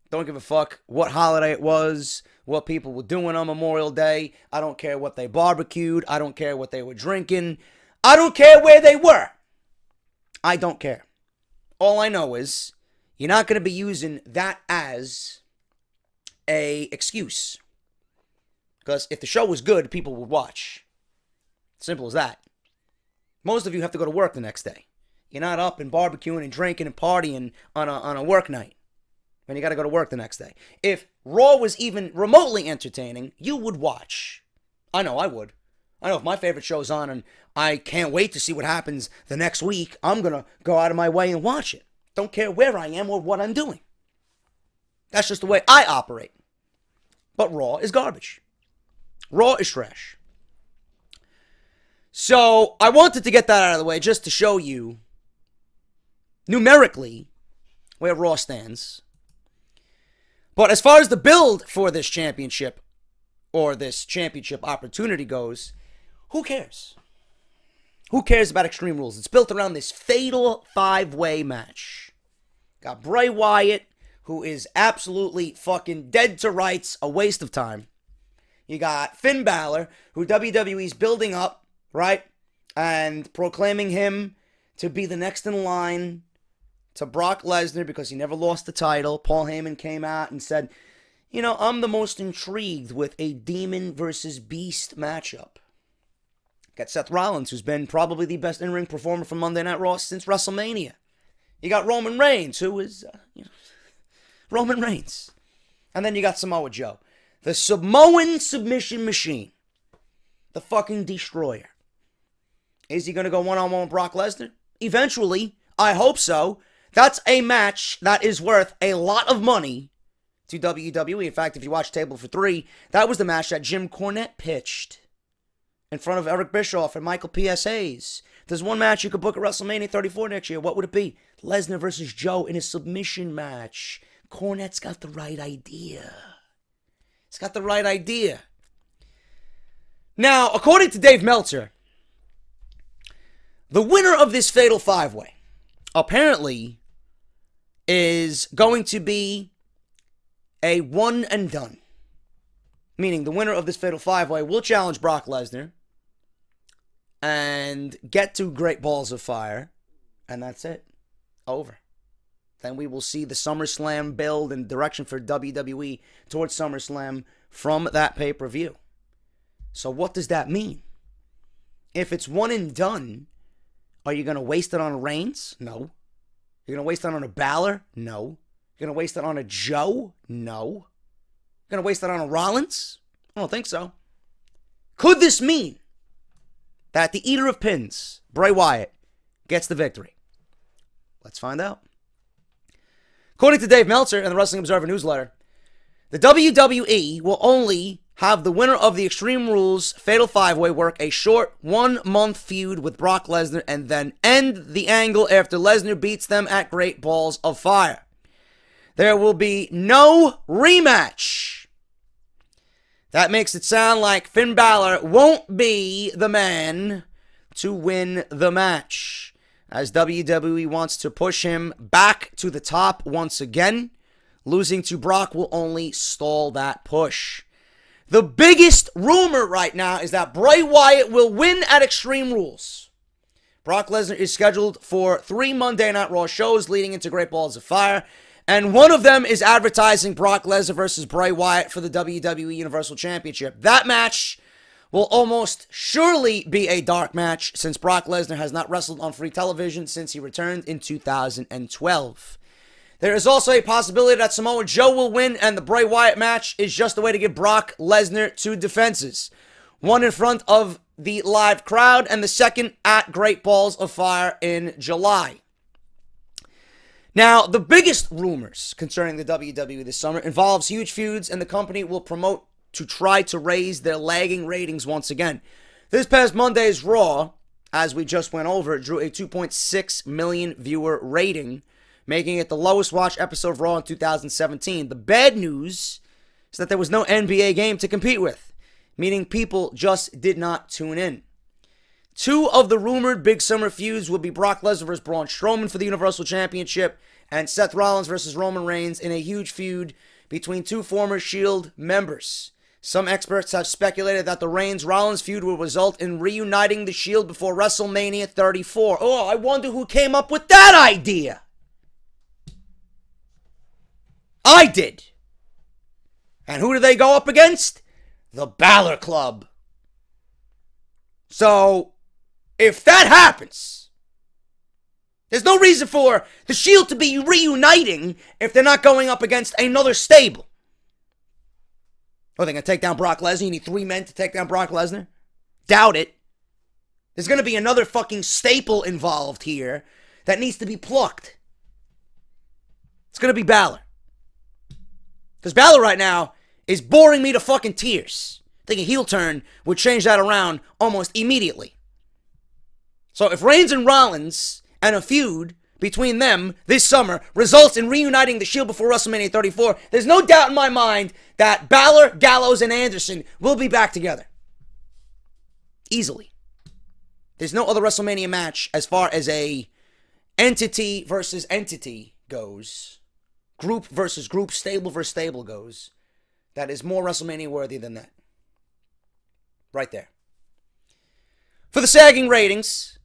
A: Don't give a fuck what holiday it was, what people were doing on Memorial Day. I don't care what they barbecued. I don't care what they were drinking. I don't care where they were. I don't care. All I know is you're not going to be using that as a excuse. Because if the show was good, people would watch. Simple as that. Most of you have to go to work the next day. You're not up and barbecuing and drinking and partying on a work night when you got to go to work the next day. If Raw was even remotely entertaining, you would watch. I know I would. I know if my favorite show's on and I can't wait to see what happens the next week, I'm going to go out of my way and watch it. Don't care where I am or what I'm doing. That's just the way I operate. But Raw is garbage. Raw is trash. So I wanted to get that out of the way just to show you numerically where Raw stands. But as far as the build for this championship or this championship opportunity goes, who cares? Who cares about Extreme Rules? It's built around this fatal 5-way match. Got Bray Wyatt, who is absolutely fucking dead to rights, a waste of time. You got Finn Balor, who WWE's building up, right? And proclaiming him to be the next in line to Brock Lesnar because he never lost the title. Paul Heyman came out and said, you know, I'm the most intrigued with a Demon versus Beast matchup. Got Seth Rollins, who's been probably the best in-ring performer from Monday Night Raw since WrestleMania. You got Roman Reigns, who is, Roman Reigns. And then you got Samoa Joe. The Samoan submission machine. The fucking destroyer. Is he going to go one-on-one with Brock Lesnar? Eventually. I hope so. That's a match that is worth a lot of money to WWE. In fact, if you watch Table for Three, that was the match that Jim Cornette pitched in front of Eric Bischoff and Michael P.S. Hayes. There's one match you could book at WrestleMania 34 next year. What would it be? Lesnar versus Joe in a submission match. Cornette's got the right idea. He's got the right idea. Now, according to Dave Meltzer, the winner of this Fatal 5-Way apparently is going to be a one and done. Meaning the winner of this Fatal 5-Way will challenge Brock Lesnar and get to Great Balls of Fire, and that's it. Over. Then we will see the SummerSlam build and direction for WWE towards SummerSlam from that pay-per-view. So what does that mean? If it's one and done, are you going to waste it on Reigns? No. You're going to waste it on a Balor? No. You're going to waste it on a Joe? No. You're going to waste it on a Rollins? I don't think so. Could this mean that the Eater of Pins, Bray Wyatt, gets the victory? Let's find out. According to Dave Meltzer in the Wrestling Observer newsletter, the WWE will only have the winner of the Extreme Rules Fatal 5-Way work a short 1-month feud with Brock Lesnar and then end the angle after Lesnar beats them at Great Balls of Fire. There will be no rematch. That makes it sound like Finn Balor won't be the man to win the match, as WWE wants to push him back to the top once again. Losing to Brock will only stall that push. The biggest rumor right now is that Bray Wyatt will win at Extreme Rules. Brock Lesnar is scheduled for 3 Monday Night Raw shows leading into Great Balls of Fire, and one of them is advertising Brock Lesnar versus Bray Wyatt for the WWE Universal Championship. That match will almost surely be a dark match since Brock Lesnar has not wrestled on free television since he returned in 2012. There is also a possibility that Samoa Joe will win, and the Bray Wyatt match is just a way to give Brock Lesnar 2 defenses. One in front of the live crowd, and the second at Great Balls of Fire in July. Now, the biggest rumors concerning the WWE this summer involves huge feuds, and the company will promote to try to raise their lagging ratings once again. This past Monday's Raw, as we just went over, drew a 2.6 million viewer rating, making it the lowest watched episode of Raw in 2017. The bad news is that there was no NBA game to compete with, meaning people just did not tune in. Two of the rumored big summer feuds will be Brock Lesnar versus Braun Strowman for the Universal Championship and Seth Rollins versus Roman Reigns in a huge feud between two former Shield members. Some experts have speculated that the Reigns-Rollins feud will result in reuniting the Shield before WrestleMania 34. Oh, I wonder who came up with that idea. I did. And who do they go up against? The Balor Club. So, if that happens, there's no reason for the Shield to be reuniting if they're not going up against another stable. Oh, they're going to take down Brock Lesnar? You need 3 men to take down Brock Lesnar? Doubt it. There's going to be another fucking staple involved here that needs to be plucked. It's going to be Balor. Because Balor right now is boring me to fucking tears. I think a heel turn would change that around almost immediately. So if Reigns and Rollins and a feud between them this summer results in reuniting the Shield before WrestleMania 34, there's no doubt in my mind that Balor, Gallows, and Anderson will be back together. Easily. There's no other WrestleMania match as far as a entity versus entity goes, group versus group, stable versus stable goes, that is more WrestleMania worthy than that. Right there. For the sagging ratings,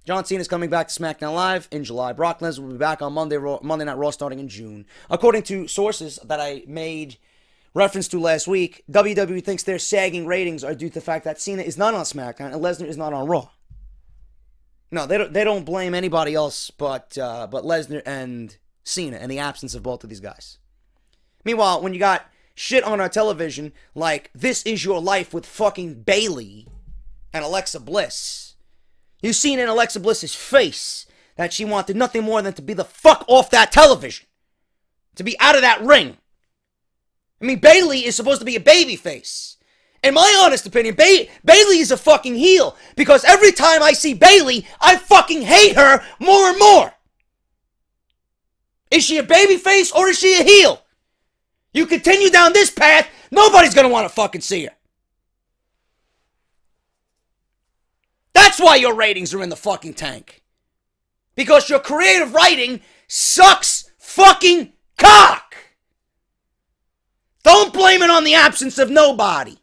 A: John Cena is coming back to SmackDown Live in July. Brock Lesnar will be back on Monday Night Raw starting in June. According to sources that I made reference to last week, WWE thinks their sagging ratings are due to the fact that Cena is not on SmackDown and Lesnar is not on Raw. No, they don't blame anybody else but Lesnar and Cena and the absence of both of these guys. Meanwhile, when you got shit on our television like This Is Your Life with fucking Bayley and Alexa Bliss, you've seen in Alexa Bliss's face that she wanted nothing more than to be the fuck off that television. To be out of that ring. I mean, Bayley is supposed to be a babyface. In my honest opinion, Bayley is a fucking heel. Because every time I see Bayley, I fucking hate her more and more. Is she a babyface or is she a heel? You continue down this path, nobody's gonna want to fucking see her. That's why your ratings are in the fucking tank. Because your creative writing sucks fucking cock. Don't blame it on the absence of nobody.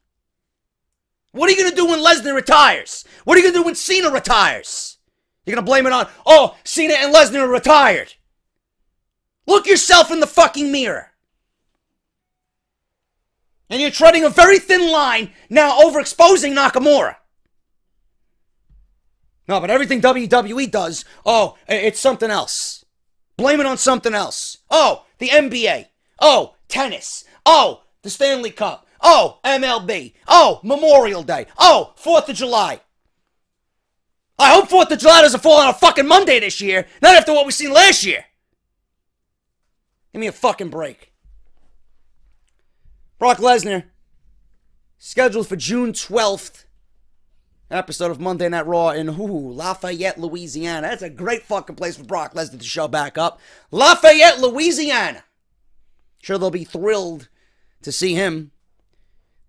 A: What are you going to do when Lesnar retires? What are you going to do when Cena retires? You're going to blame it on, oh, Cena and Lesnar are retired. Look yourself in the fucking mirror. And you're treading a very thin line now overexposing Nakamura. No, but everything WWE does, oh, it's something else. Blame it on something else. Oh, the NBA. Oh, tennis. Oh, the Stanley Cup. Oh, MLB. Oh, Memorial Day. Oh, 4th of July. I hope 4th of July doesn't fall on a fucking Monday this year. Not after what we've seen last year. Give me a fucking break. Brock Lesnar, scheduled for June 12th. Episode of Monday Night Raw in Lafayette, Louisiana. That's a great fucking place for Brock Lesnar to show back up. Lafayette, Louisiana. Sure, they'll be thrilled to see him.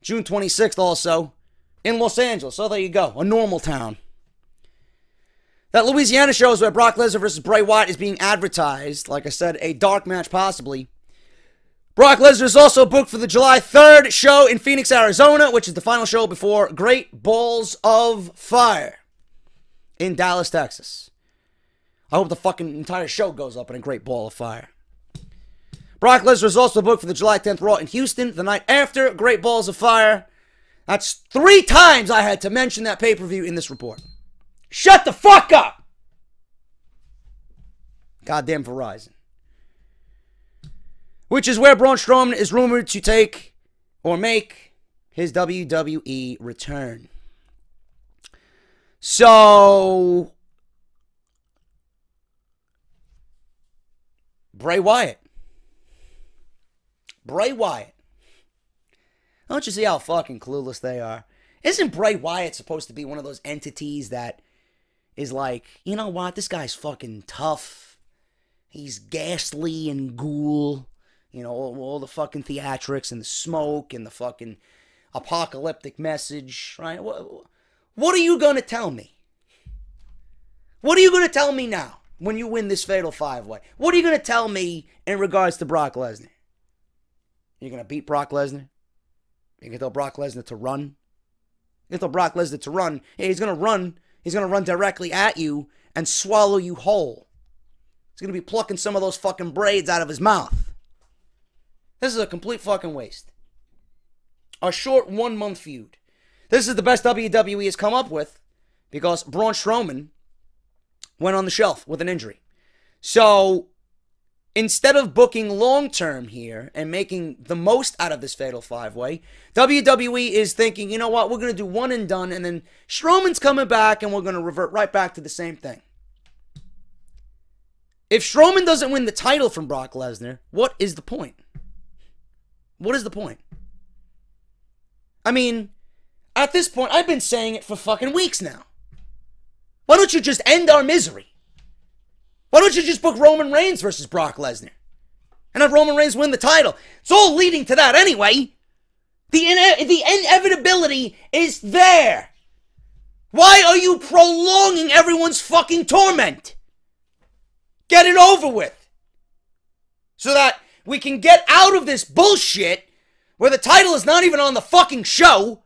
A: June 26th also in Los Angeles. So there you go. A normal town. That Louisiana show is where Brock Lesnar versus Bray Wyatt is being advertised. Like I said, a dark match possibly. Brock Lesnar is also booked for the July 3rd show in Phoenix, Arizona, which is the final show before Great Balls of Fire in Dallas, Texas. I hope the fucking entire show goes up in a Great Ball of Fire. Brock Lesnar is also booked for the July 10th Raw in Houston, the night after Great Balls of Fire. That's 3 times I had to mention that pay-per-view in this report. Shut the fuck up! Goddamn Verizon. Which is where Braun Strowman is rumored to take or make his WWE return. So, Bray Wyatt. Bray Wyatt. Don't you see how fucking clueless they are? Isn't Bray Wyatt supposed to be one of those entities that is like, you know what, this guy's fucking tough. He's ghastly and ghoul. You know, all the fucking theatrics and the smoke and the fucking apocalyptic message, right? What are you going to tell me? What are you going to tell me now when you win this Fatal 5-Way? What are you going to tell me in regards to Brock Lesnar? You're going to beat Brock Lesnar? You're going to tell Brock Lesnar to run? You're going to tell Brock Lesnar to run? Yeah, he's going to run. He's going to run directly at you and swallow you whole. He's going to be plucking some of those fucking braids out of his mouth. This is a complete fucking waste. A short 1-month feud. This is the best WWE has come up with because Braun Strowman went on the shelf with an injury. So, instead of booking long-term here and making the most out of this Fatal 5-Way, WWE is thinking, you know what, we're going to do one and done, and then Strowman's coming back, and we're going to revert right back to the same thing. If Strowman doesn't win the title from Brock Lesnar, what is the point? What is the point? I mean, at this point, I've been saying it for fucking weeks now. Why don't you just end our misery? Why don't you just book Roman Reigns versus Brock Lesnar? And have Roman Reigns win the title? It's all leading to that anyway. The inevitability is there. Why are you prolonging everyone's fucking torment? Get it over with. So that we can get out of this bullshit where the title is not even on the fucking show.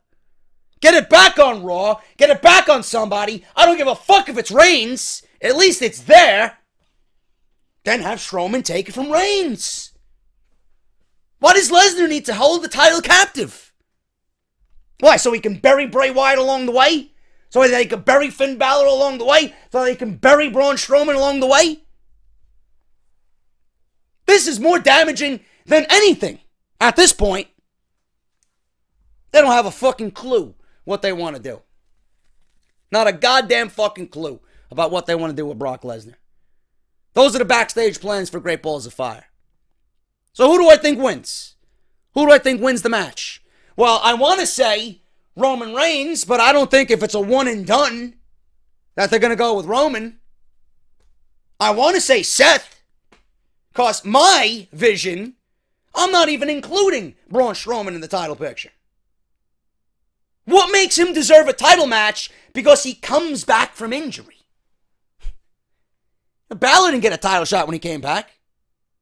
A: Get it back on Raw. Get it back on somebody. I don't give a fuck if it's Reigns. At least it's there. Then have Strowman take it from Reigns. Why does Lesnar need to hold the title captive? Why, so he can bury Bray Wyatt along the way? So that he can bury Finn Balor along the way? So that he can bury Braun Strowman along the way? This is more damaging than anything at this point. They don't have a fucking clue what they want to do. Not a goddamn fucking clue about what they want to do with Brock Lesnar. Those are the backstage plans for Great Balls of Fire. So who do I think wins? Who do I think wins the match? Well, I want to say Roman Reigns, but I don't think if it's a one and done that they're going to go with Roman. I want to say Seth, because my vision, I'm not even including Braun Strowman in the title picture. What makes him deserve a title match? Because he comes back from injury. Balor didn't get a title shot when he came back.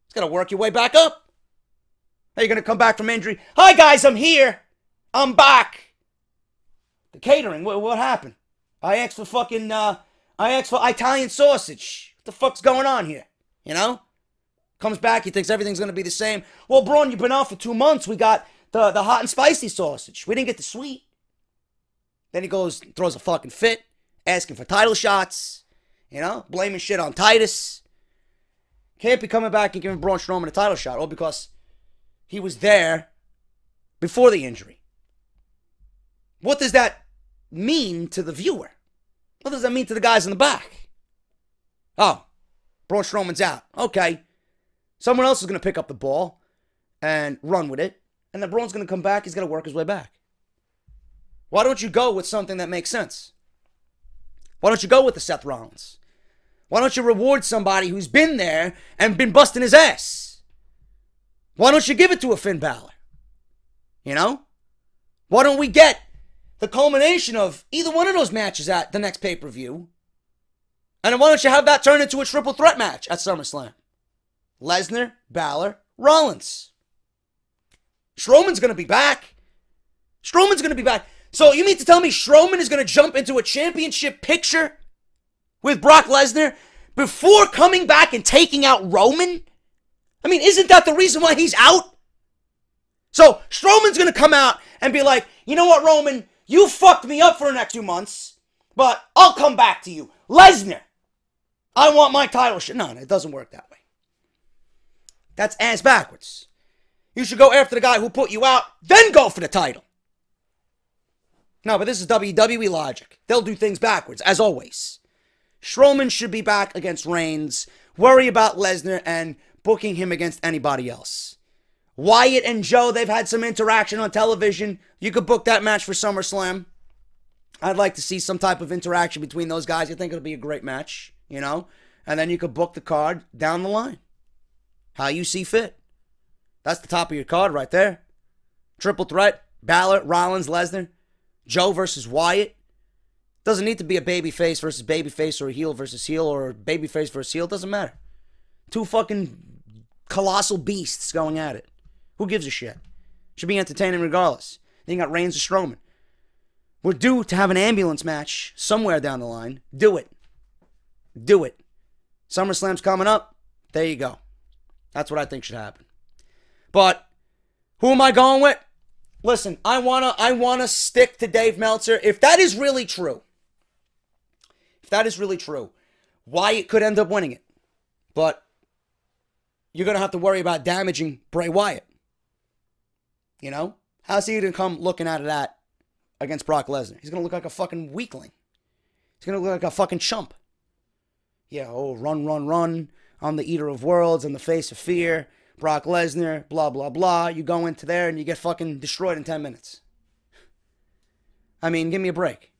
A: He's got to work your way back up. Are you going to come back from injury? Hi guys, I'm here. I'm back. The catering, what happened? I asked for fucking, I asked for Italian sausage. What the fuck's going on here? You know? Comes back, he thinks everything's going to be the same. Well, Braun, you've been out for 2 months. We got the hot and spicy sausage. We didn't get the sweet. Then he goes, throws a fucking fit, asking for title shots, you know, blaming shit on Titus. Can't be coming back and giving Braun Strowman a title shot, all because he was there before the injury. What does that mean to the viewer? What does that mean to the guys in the back? Oh, Braun Strowman's out. Okay. Someone else is going to pick up the ball and run with it, and then Braun's going to come back. He's going to work his way back. Why don't you go with something that makes sense? Why don't you go with the Seth Rollins? Why don't you reward somebody who's been there and been busting his ass? Why don't you give it to a Finn Balor? You know? Why don't we get the culmination of either one of those matches at the next pay-per-view? And then why don't you have that turn into a triple threat match at SummerSlam? Lesnar, Balor, Rollins. Strowman's going to be back. Strowman's going to be back. So you mean to tell me Strowman is going to jump into a championship picture with Brock Lesnar before coming back and taking out Roman? I mean, isn't that the reason why he's out? So Strowman's going to come out and be like, you know what, Roman? You fucked me up for the next 2 months, but I'll come back to you. Lesnar, I want my title shot. No, it doesn't work that way. That's ass backwards. You should go after the guy who put you out, then go for the title. No, but this is WWE logic. They'll do things backwards, as always. Strowman should be back against Reigns. Worry about Lesnar and booking him against anybody else. Wyatt and Joe, they've had some interaction on television. You could book that match for SummerSlam. I'd like to see some type of interaction between those guys. I think it'll be a great match, you know? And then you could book the card down the line. How you see fit. That's the top of your card right there. Triple threat. Balor, Rollins, Lesnar. Joe versus Wyatt. Doesn't need to be a babyface versus babyface or a heel versus heel or babyface versus heel. It doesn't matter. Two fucking colossal beasts going at it. Who gives a shit? Should be entertaining regardless. Then you got Reigns and Strowman. We're due to have an ambulance match somewhere down the line. Do it. Do it. SummerSlam's coming up. There you go. That's what I think should happen. But who am I going with? Listen, I wanna stick to Dave Meltzer. If that is really true, Wyatt could end up winning it. But you're gonna have to worry about damaging Bray Wyatt. You know? How's he gonna come looking at that against Brock Lesnar? He's gonna look like a fucking weakling. He's gonna look like a fucking chump. Yeah, oh, run. I'm the eater of worlds. I'm the face of fear. Brock Lesnar, blah, blah, blah. You go into there and you get fucking destroyed in 10 minutes. I mean, give me a break.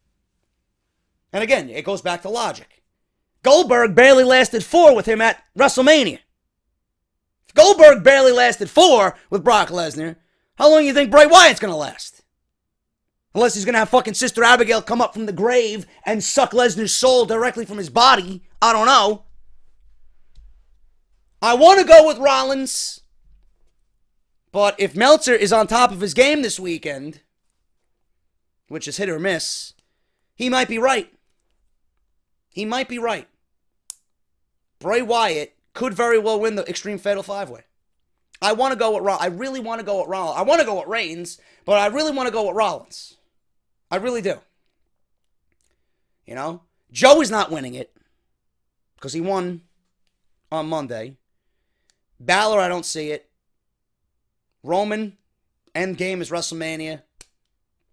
A: And again, it goes back to logic. Goldberg barely lasted 4 with him at WrestleMania. If Goldberg barely lasted 4 with Brock Lesnar, how long do you think Bray Wyatt's going to last? Unless he's going to have fucking Sister Abigail come up from the grave and suck Lesnar's soul directly from his body. I don't know. I want to go with Rollins. But if Meltzer is on top of his game this weekend, which is hit or miss, he might be right. He might be right. Bray Wyatt could very well win the Extreme Fatal 5-Way. I want to go with Rollins. I really want to go with Rollins. I want to go with Reigns, but I really want to go with Rollins. I really do. You know? Joe is not winning it because he won on Monday. Balor, I don't see it. Roman, endgame is WrestleMania.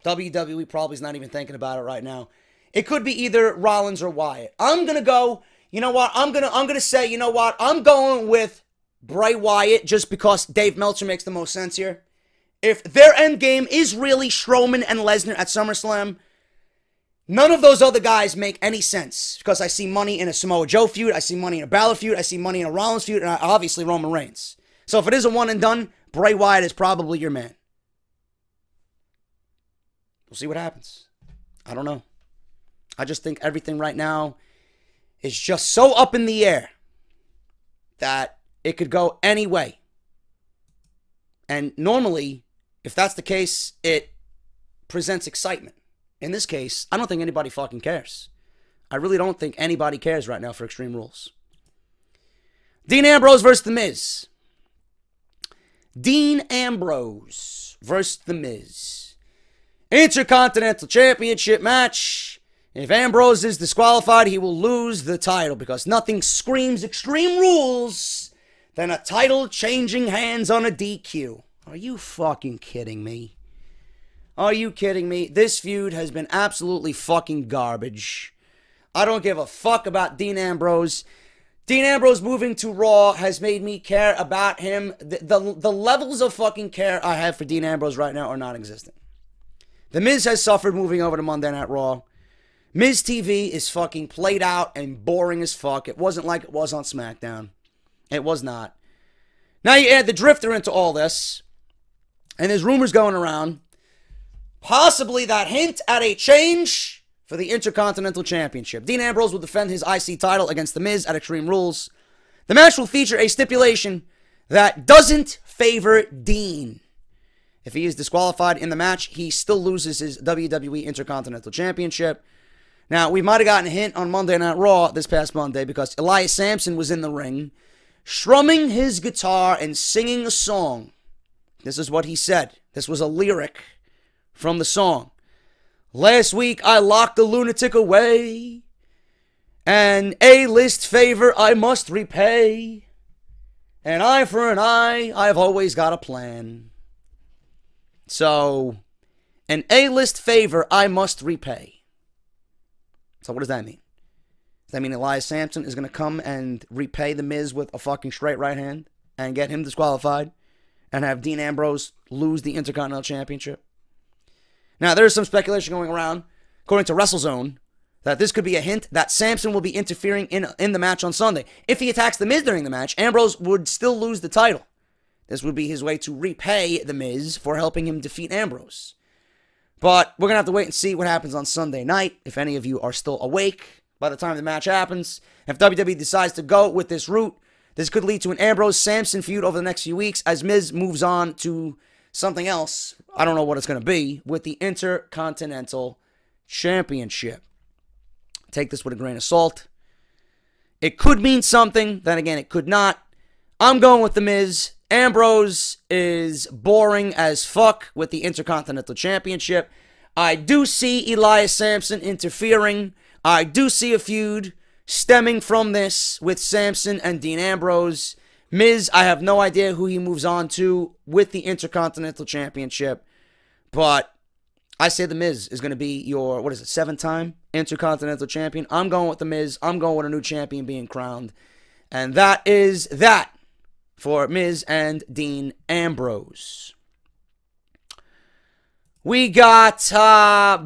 A: WWE probably is not even thinking about it right now. It could be either Rollins or Wyatt. I'm going to go, you know what? I'm going to say, you know what? I'm going with Bray Wyatt just because Dave Meltzer makes the most sense here. If their endgame is really Strowman and Lesnar at SummerSlam, none of those other guys make any sense because I see money in a Samoa Joe feud, I see money in a Balor feud, I see money in a Rollins feud, and obviously Roman Reigns. So if it is a one and done, Bray Wyatt is probably your man. We'll see what happens. I don't know. I just think everything right now is just so up in the air that it could go any way. And normally, if that's the case, it presents excitement. In this case, I don't think anybody fucking cares. I really don't think anybody cares right now for Extreme Rules. Dean Ambrose versus The Miz. Dean Ambrose versus The Miz. Intercontinental Championship match. If Ambrose is disqualified, he will lose the title because nothing screams Extreme Rules than a title changing hands on a DQ. Are you fucking kidding me? Are you kidding me? This feud has been absolutely fucking garbage. I don't give a fuck about Dean Ambrose. Dean Ambrose moving to Raw has made me care about him. The levels of fucking care I have for Dean Ambrose right now are non-existent. The Miz has suffered moving over to Monday Night Raw. Miz TV is fucking played out and boring as fuck. It wasn't like it was on SmackDown. It was not. Now you add the Drifter into all this, and there's rumors going around. Possibly that hint at a change for the Intercontinental Championship. Dean Ambrose will defend his IC title against The Miz at Extreme Rules. The match will feature a stipulation that doesn't favor Dean. If he is disqualified in the match, he still loses his WWE Intercontinental Championship. Now, we might have gotten a hint on Monday Night Raw this past Monday because Elias Sampson was in the ring, strumming his guitar and singing a song. This is what he said. This was a lyric from the song. Last week I locked the lunatic away. An A-list favor I must repay. An eye for an eye, I've always got a plan. So, An A-list favor I must repay. So what does that mean? Does that mean Elias Sampson is going to come and repay The Miz with a fucking straight right hand and get him disqualified and have Dean Ambrose lose the Intercontinental Championship? Now, there's some speculation going around, according to WrestleZone, that this could be a hint that Sampson will be interfering in the match on Sunday. If he attacks The Miz during the match, Ambrose would still lose the title. This would be his way to repay The Miz for helping him defeat Ambrose. But we're going to have to wait and see what happens on Sunday night, if any of you are still awake by the time the match happens. If WWE decides to go with this route, this could lead to an Ambrose-Sampson feud over the next few weeks as Miz moves on to something else. I don't know what it's going to be, with the Intercontinental Championship. Take this with a grain of salt. It could mean something, then again, it could not. I'm going with The Miz. Ambrose is boring as fuck with the Intercontinental Championship. I do see Elias Sampson interfering. I do see a feud stemming from this with Sampson and Dean Ambrose. Miz, I have no idea who he moves on to with the Intercontinental Championship. But I say The Miz is going to be your, 7-time Intercontinental Champion. I'm going with The Miz. I'm going with a new champion being crowned. And that is that for Miz and Dean Ambrose. We got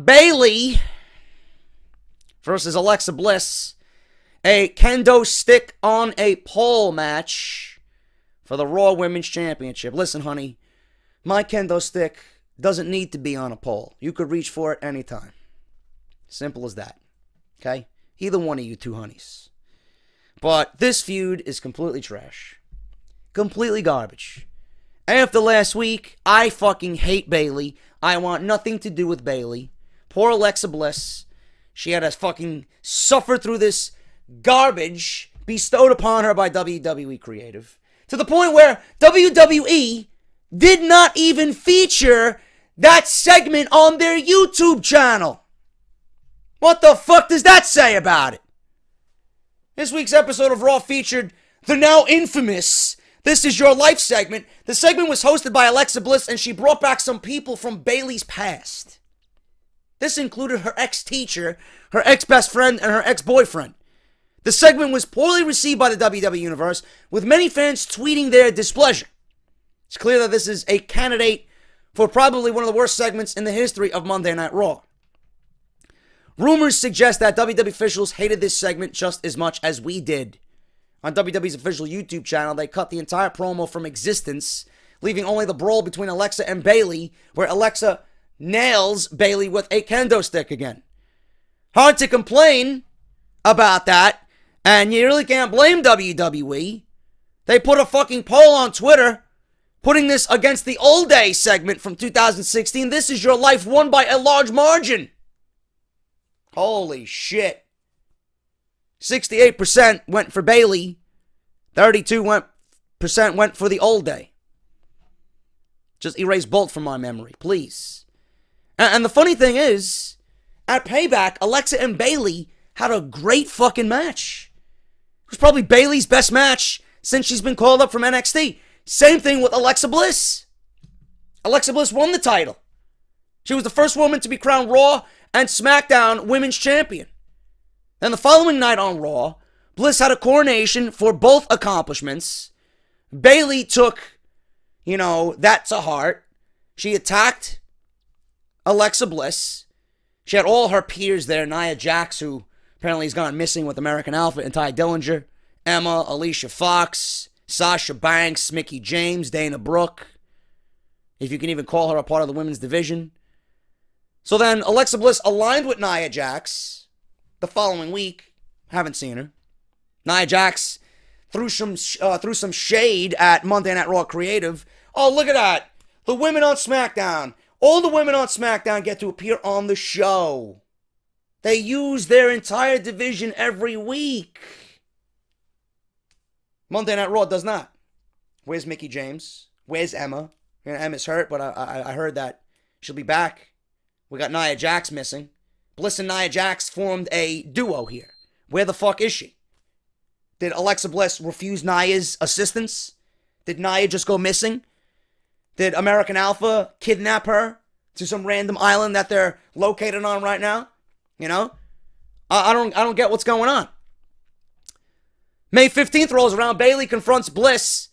A: Bayley versus Alexa Bliss. A kendo stick on a pole match for the Raw Women's Championship. Listen, honey, my kendo stick doesn't need to be on a pole. You could reach for it anytime. Simple as that. Okay? Either one of you two honeys. But this feud is completely trash. Completely garbage. After last week, I fucking hate Bayley. I want nothing to do with Bayley. Poor Alexa Bliss. She had to fucking suffer through this garbage bestowed upon her by WWE Creative. To the point where WWE did not even feature that segment on their YouTube channel. What the fuck does that say about it? This week's episode of Raw featured the now infamous This Is Your Life segment. The segment was hosted by Alexa Bliss, and she brought back some people from Bayley's past. This included her ex-teacher, her ex-best friend, and her ex-boyfriend. The segment was poorly received by the WWE Universe, with many fans tweeting their displeasure. It's clear that this is a candidate for probably one of the worst segments in the history of Monday Night Raw. Rumors suggest that WWE officials hated this segment just as much as we did. On WWE's official YouTube channel, they cut the entire promo from existence, leaving only the brawl between Alexa and Bayley, where Alexa nails Bayley with a kendo stick again. Hard to complain about that, and you really can't blame WWE. They put a fucking poll on Twitter, putting this against the Old Day segment from 2016. This Is Your Life won by a large margin. Holy shit. 68% went for Bayley. 32% went for the Old Day. Just erase both from my memory, please. And the funny thing is, at Payback, Alexa and Bayley had a great fucking match. It was probably Bayley's best match since she's been called up from NXT. Same thing with Alexa Bliss. Alexa Bliss won the title. She was the first woman to be crowned Raw and SmackDown Women's Champion. Then the following night on Raw, Bliss had a coronation for both accomplishments. Bayley took, that to heart. She attacked Alexa Bliss. She had all her peers there. Nia Jax, who apparently has gone missing with American Alpha, and Ty Dillinger. Emma, Alicia Fox, Sasha Banks, Mickie James, Dana Brooke. If you can even call her a part of the women's division. So then Alexa Bliss aligned with Nia Jax the following week. Haven't seen her. Nia Jax threw some shade at Monday Night Raw Creative. Oh, look at that. The women on SmackDown. All the women on SmackDown get to appear on the show. They use their entire division every week. Monday Night Raw does not. Where's Mickie James? Where's Emma? Emma's hurt, but I heard that she'll be back. We got Nia Jax missing. Bliss and Nia Jax formed a duo here. Where the fuck is she? Did Alexa Bliss refuse Nia's assistance? Did Nia just go missing? Did American Alpha kidnap her to some random island that they're located on right now. You know? I don't get what's going on. May 15th rolls around. Bayley confronts Bliss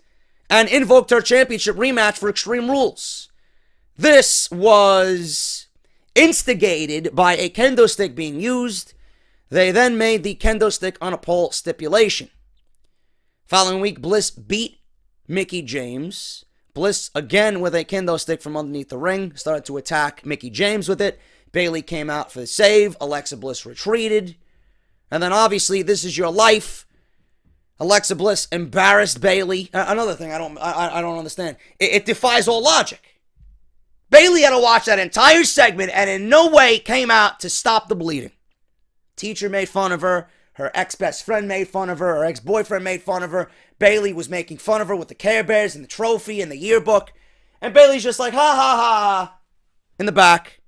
A: and invoked her championship rematch for Extreme Rules. This was instigated by a kendo stick being used. They then made the kendo stick on a pole stipulation. Following week, Bliss beat Mickie James. Bliss, again with a kendo stick from underneath the ring, started to attack Mickie James with it. Bayley came out for the save. Alexa Bliss retreated. And then obviously, This Is Your Life. Alexa Bliss embarrassed Bayley. Another thing I don't understand. It defies all logic. Bayley had to watch that entire segment and in no way came out to stop the bleeding. Teacher made fun of her. Her ex-best friend made fun of her. Her ex-boyfriend made fun of her. Bayley was making fun of her with the Care Bears and the trophy and the yearbook. And Bayley's just like, ha ha ha, in the back.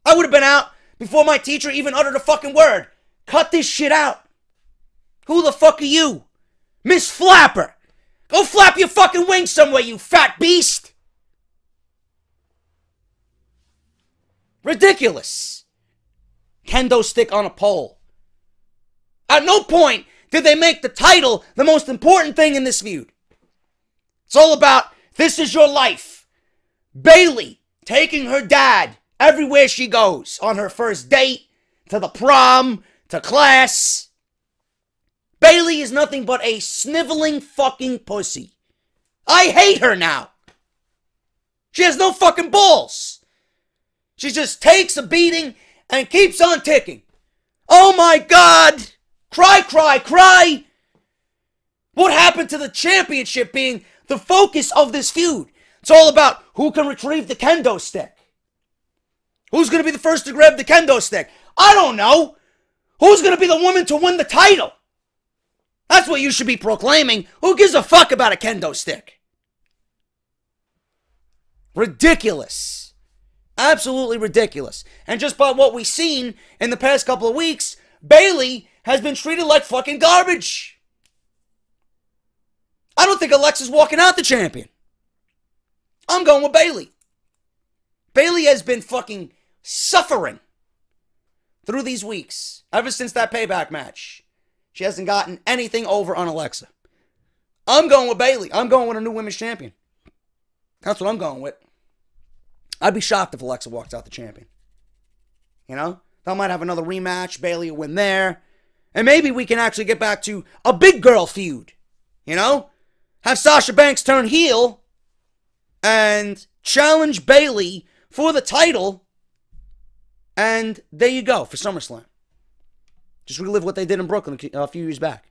A: I would have been out before my teacher even uttered a fucking word. Cut this shit out. Who the fuck are you? Miss Flapper. Go flap your fucking wings somewhere, you fat beast. Ridiculous. Kendo stick on a pole. At no point did they make the title the most important thing in this feud. It's all about This Is Your Life. Bayley taking her dad everywhere she goes. On her first date, to the prom, to class. Bayley is nothing but a sniveling fucking pussy. I hate her now. She has no fucking balls. She just takes a beating and keeps on ticking. Oh my God. Cry, cry, cry. What happened to the championship being the focus of this feud? It's all about who can retrieve the kendo stick. Who's going to be the first to grab the kendo stick? I don't know. Who's going to be the woman to win the title? That's what you should be proclaiming. Who gives a fuck about a kendo stick? Ridiculous. Absolutely ridiculous. And just by what we've seen in the past couple of weeks, Bayley has been treated like fucking garbage. I don't think Alexa's walking out the champion. I'm going with Bayley. Bayley has been fucking suffering through these weeks. Ever since that payback match. She hasn't gotten anything over on Alexa. I'm going with Bayley. I'm going with a new women's champion. That's what I'm going with. I'd be shocked if Alexa walks out the champion. You know? They might have another rematch. Bayley will win there. And maybe we can actually get back to a big girl feud. You know? Have Sasha Banks turn heel and challenge Bayley for the title. And there you go for SummerSlam. Just relive what they did in Brooklyn a few years back.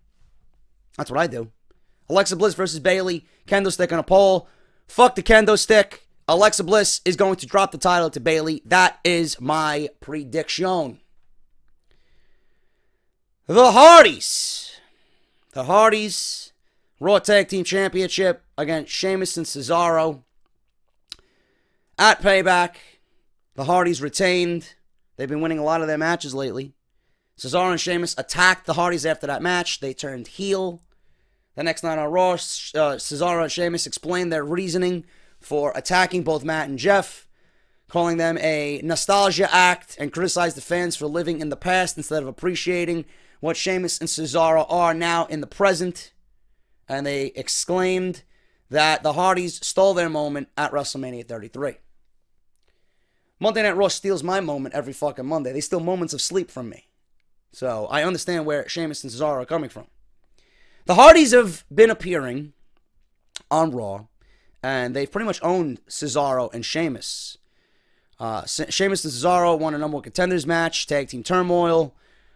A: That's what I do. Alexa Bliss versus Bayley. Kendo stick on a pole. Fuck the kendo stick. Alexa Bliss is going to drop the title to Bayley. That is my prediction. The Hardys. The Hardys. Raw Tag Team Championship against Sheamus and Cesaro. At Payback, the Hardys retained. They've been winning a lot of their matches lately. Cesaro and Sheamus attacked the Hardys after that match. They turned heel. The next night on Raw, Cesaro and Sheamus explained their reasoning for attacking both Matt and Jeff, calling them a nostalgia act, and criticized the fans for living in the past instead of appreciating what Sheamus and Cesaro are now in the present. And they exclaimed that the Hardys stole their moment at WrestleMania 33. Monday Night Raw steals my moment every fucking Monday. They steal moments of sleep from me. So I understand where Sheamus and Cesaro are coming from. The Hardys have been appearing on Raw, and they've pretty much owned Cesaro and Sheamus. Sheamus and Cesaro won a number one contenders match, Tag Team Turmoil.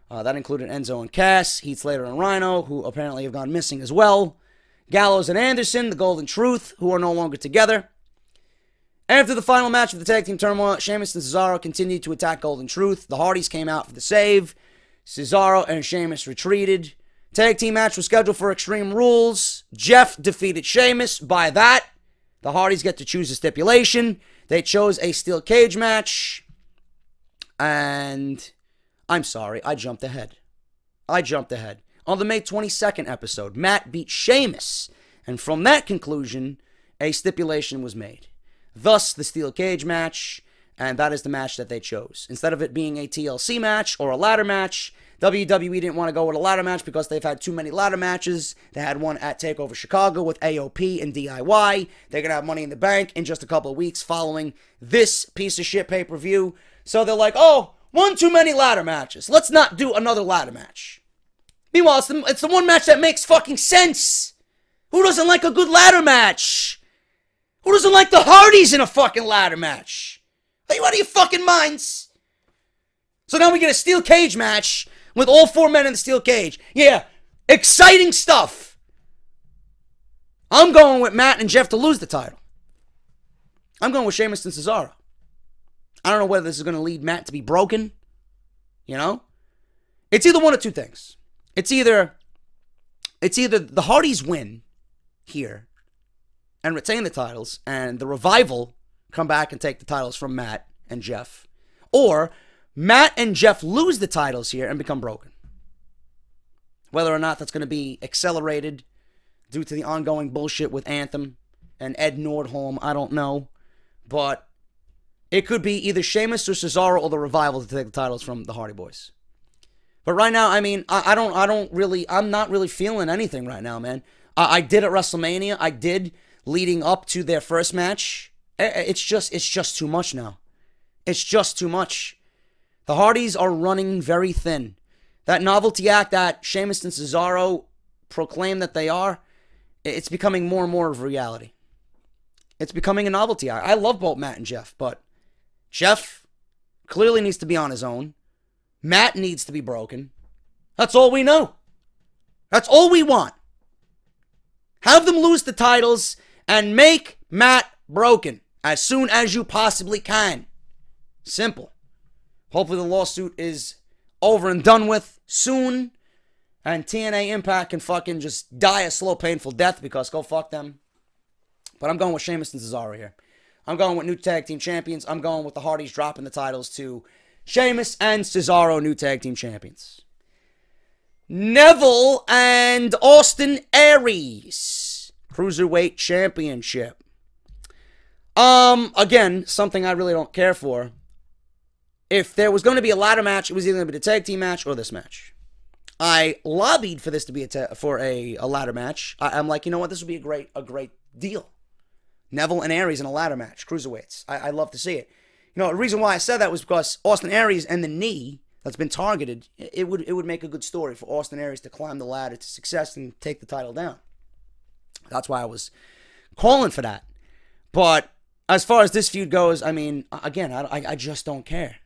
A: That included Enzo and Cass, Heath Slater and Rhino, who apparently have gone missing as well. Gallows and Anderson, the Golden Truth, who are no longer together. After the final match of the Tag Team Turmoil, Sheamus and Cesaro continued to attack Golden Truth. The Hardys came out for the save. Cesaro and Sheamus retreated. Tag team match was scheduled for Extreme Rules. Jeff defeated Sheamus. By that, the Hardys get to choose a stipulation. They chose a steel cage match. And I'm sorry, I jumped ahead. On the May 22nd episode, Matt beat Sheamus. And from that conclusion, a stipulation was made. Thus, the steel cage match. And that is the match that they chose. Instead of it being a TLC match or a ladder match, WWE didn't want to go with a ladder match because they've had too many ladder matches. They had one at TakeOver Chicago with AOP and DIY. They're going to have Money in the Bank in just a couple of weeks following this piece of shit pay-per-view. So they're like, oh, one too many ladder matches. Let's not do another ladder match. Meanwhile, it's the one match that makes fucking sense. Who doesn't like a good ladder match? Who doesn't like the Hardys in a fucking ladder match? Are you out of your fucking minds? So now we get a steel cage match with all 4 men in the steel cage. Yeah, exciting stuff. I'm going with Matt and Jeff to lose the title. I'm going with Sheamus and Cesaro. I don't know whether this is going to lead Matt to be broken. You know? It's either one of two things. It's either the Hardys win here and retain the titles, and the Revival come back and take the titles from Matt and Jeff, or Matt and Jeff lose the titles here and become broken. Whether or not that's going to be accelerated due to the ongoing bullshit with Anthem and Ed Nordholm, I don't know. But it could be either Sheamus or Cesaro or the Revival to take the titles from the Hardy Boys. But right now, I mean, I'm not really feeling anything right now, man. I did at WrestleMania. I did leading up to their first match. It's just too much now. It's just too much. The Hardys are running very thin. That novelty act that Sheamus and Cesaro proclaim that they are, it's becoming more and more of reality. It's becoming a novelty act. I love both Matt and Jeff, but Jeff clearly needs to be on his own. Matt needs to be broken. That's all we know. That's all we want. Have them lose the titles and make Matt broken as soon as you possibly can. Simple. Hopefully the lawsuit is over and done with soon, and TNA Impact can fucking just die a slow, painful death, because go fuck them. But I'm going with Sheamus and Cesaro here. I'm going with new tag team champions. I'm going with the Hardys dropping the titles to Sheamus and Cesaro, new tag team champions. Neville and Austin Aries, Cruiserweight Championship. Again, something I really don't care for. If there was going to be a ladder match, it was either going to be the tag team match or this match. I lobbied for this to be a ladder match. I'm like, you know what? This would be a great deal. Neville and Aries in a ladder match, cruiserweights. I love to see it. You know, the reason why I said that was because Austin Aries and the knee that's been targeted, it would make a good story for Austin Aries to climb the ladder to success and take the title down. That's why I was calling for that. But as far as this feud goes, I mean, again, I just don't care.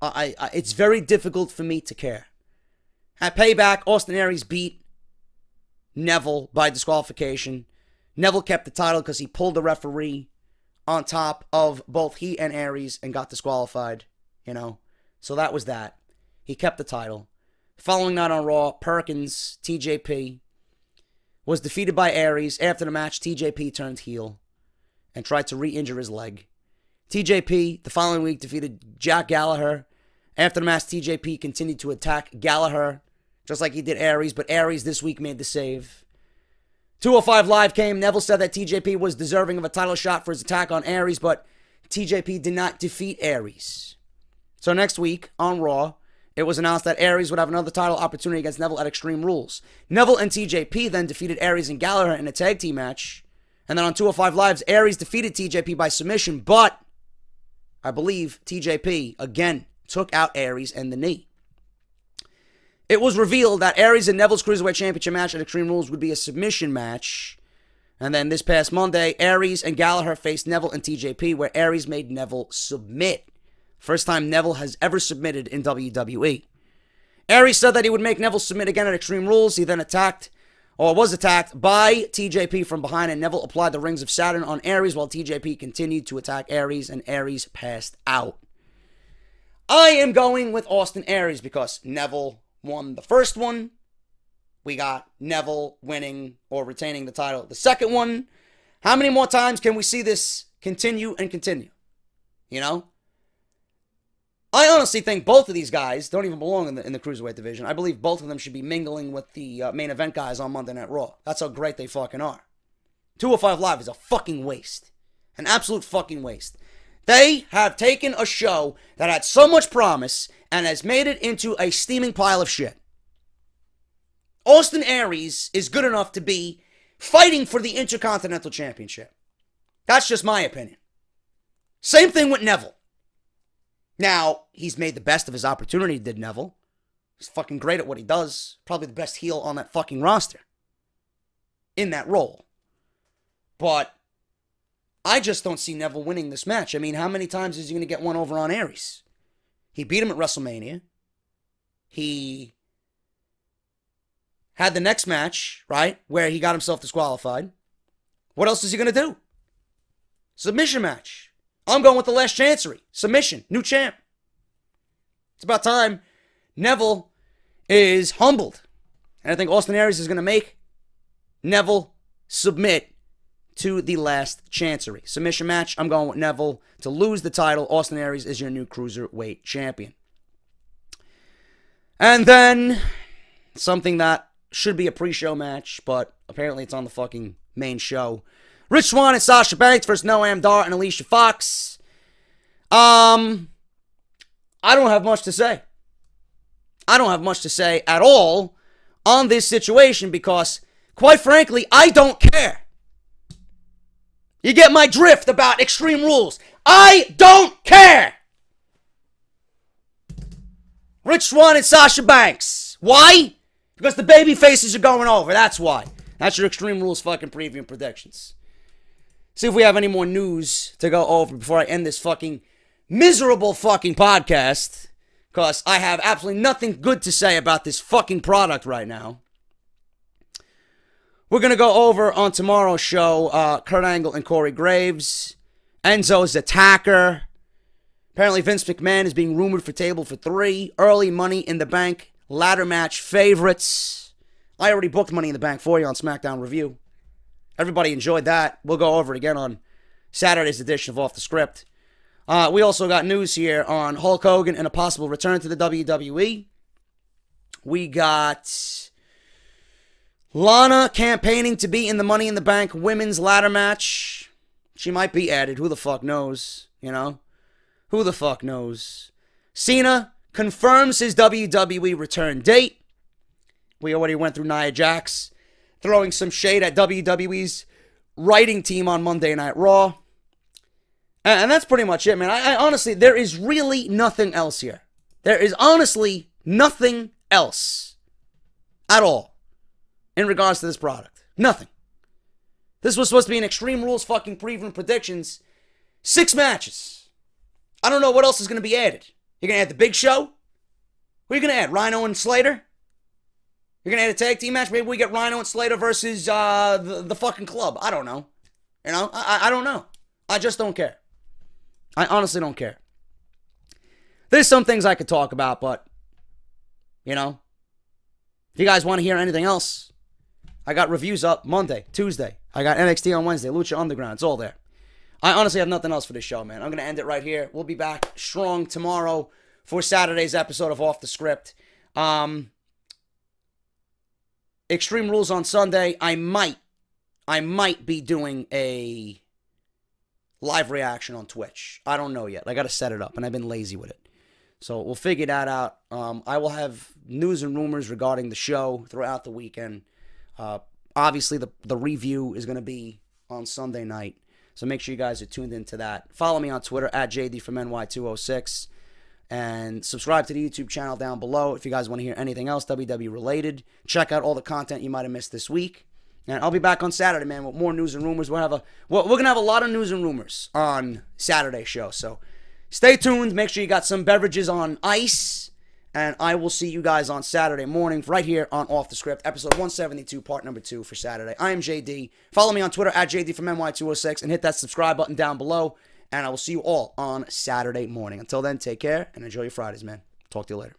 A: It's very difficult for me to care. At Payback, Austin Aries beat Neville by disqualification. Neville kept the title because he pulled the referee on top of both he and Aries and got disqualified, you know. So that was that. He kept the title. Following night on Raw, Perkins, TJP, was defeated by Aries. After the match, TJP turned heel and tried to re-injure his leg. TJP, the following week, defeated Jack Gallagher. After the match, TJP continued to attack Gallagher, just like he did Aries, but Aries this week made the save. 205 Live came. Neville said that TJP was deserving of a title shot for his attack on Aries, but TJP did not defeat Aries. So next week on Raw, it was announced that Aries would have another title opportunity against Neville at Extreme Rules. Neville and TJP then defeated Aries and Gallagher in a tag team match. And then on 205 Lives, Aries defeated TJP by submission, but I believe TJP, again, took out Aries and the knee. It was revealed that Aries and Neville's Cruiserweight Championship match at Extreme Rules would be a submission match. And then this past Monday, Aries and Gallagher faced Neville and TJP, where Aries made Neville submit. First time Neville has ever submitted in WWE. Aries said that he would make Neville submit again at Extreme Rules. He then was attacked by TJP from behind, and Neville applied the Rings of Saturn on Aries while TJP continued to attack Aries, and Aries passed out. I am going with Austin Aries because Neville won the first one. We got Neville winning or retaining the title the second one. How many more times can we see this continue and continue? You know? I honestly think both of these guys don't even belong in the Cruiserweight division. I believe both of them should be mingling with the main event guys on Monday Night Raw. That's how great they fucking are. 205 Live is a fucking waste. An absolute fucking waste. They have taken a show that had so much promise and has made it into a steaming pile of shit. Austin Aries is good enough to be fighting for the Intercontinental Championship. That's just my opinion. Same thing with Neville. Now, he's made the best of his opportunity, did Neville. He's fucking great at what he does. Probably the best heel on that fucking roster. In that role. But I just don't see Neville winning this match. I mean, how many times is he going to get one over on Aries? He beat him at WrestleMania. He had the next match, right, where he got himself disqualified. What else is he going to do? Submission match. I'm going with the Last Chancery. Submission. New champ. It's about time Neville is humbled. And I think Austin Aries is going to make Neville submit to the Last Chancery. Submission match. I'm going with Neville to lose the title. Austin Aries is your new Cruiserweight champion. And then something that should be a pre-show match, but apparently it's on the fucking main show. Rich Swann and Sasha Banks versus Noam Dar and Alicia Fox. I don't have much to say. I don't have much to say at all on this situation because, quite frankly, I don't care. You get my drift about Extreme Rules. I don't care. Rich Swann and Sasha Banks. Why? Because the baby faces are going over. That's why. That's your Extreme Rules fucking preview and predictions. See if we have any more news to go over before I end this fucking miserable fucking podcast. Because I have absolutely nothing good to say about this fucking product right now. We're going to go over on tomorrow's show, Kurt Angle and Corey Graves. Enzo's attacker. Apparently Vince McMahon is being rumored for table for 3. Early Money in the Bank. Ladder match favorites. I already booked Money in the Bank for you on SmackDown Review. Everybody enjoyed that. We'll go over it again on Saturday's edition of Off the Script. We also got news here on Hulk Hogan and a possible return to the WWE. We got Lana campaigning to be in the Money in the Bank women's ladder match. She might be added. Who the fuck knows? You know? Who the fuck knows? Cena confirms his WWE return date. We already went through Nia Jax throwing some shade at WWE's writing team on Monday Night Raw. And that's pretty much it, man. I honestly, there is really nothing else here. There is honestly nothing else at all in regards to this product. Nothing. This was supposed to be an Extreme Rules fucking preview and predictions. 6 matches. I don't know what else is going to be added. You're going to add the Big Show? What are you going to add? Rhino and Slater? You're going to add a tag team match? Maybe we get Rhino and Slater versus the fucking club. I don't know. You know? I don't know. I just don't care. I honestly don't care. There's some things I could talk about, but, you know, if you guys want to hear anything else, I got reviews up Monday, Tuesday. I got NXT on Wednesday, Lucha Underground. It's all there. I honestly have nothing else for this show, man. I'm going to end it right here. We'll be back strong tomorrow for Saturday's episode of Off the Script. Extreme Rules on Sunday. I might be doing a live reaction on Twitch. I don't know yet. I got to set it up, and I've been lazy with it. So we'll figure that out. I will have news and rumors regarding the show throughout the weekend. Obviously, the review is going to be on Sunday night. So make sure you guys are tuned into that. Follow me on Twitter at JDFROMNY206. And subscribe to the YouTube channel down below if you guys want to hear anything else WWE related. Check out all the content you might have missed this week. And I'll be back on Saturday, man, with more news and rumors. We're going to have a lot of news and rumors on Saturday's show. So stay tuned. Make sure you got some beverages on ice. And I will see you guys on Saturday morning right here on Off the Script, episode 172, part number 2 for Saturday. I am JD. Follow me on Twitter at JDFROMNY206 and hit that subscribe button down below. And I will see you all on Saturday morning. Until then, take care and enjoy your Fridays, man. Talk to you later.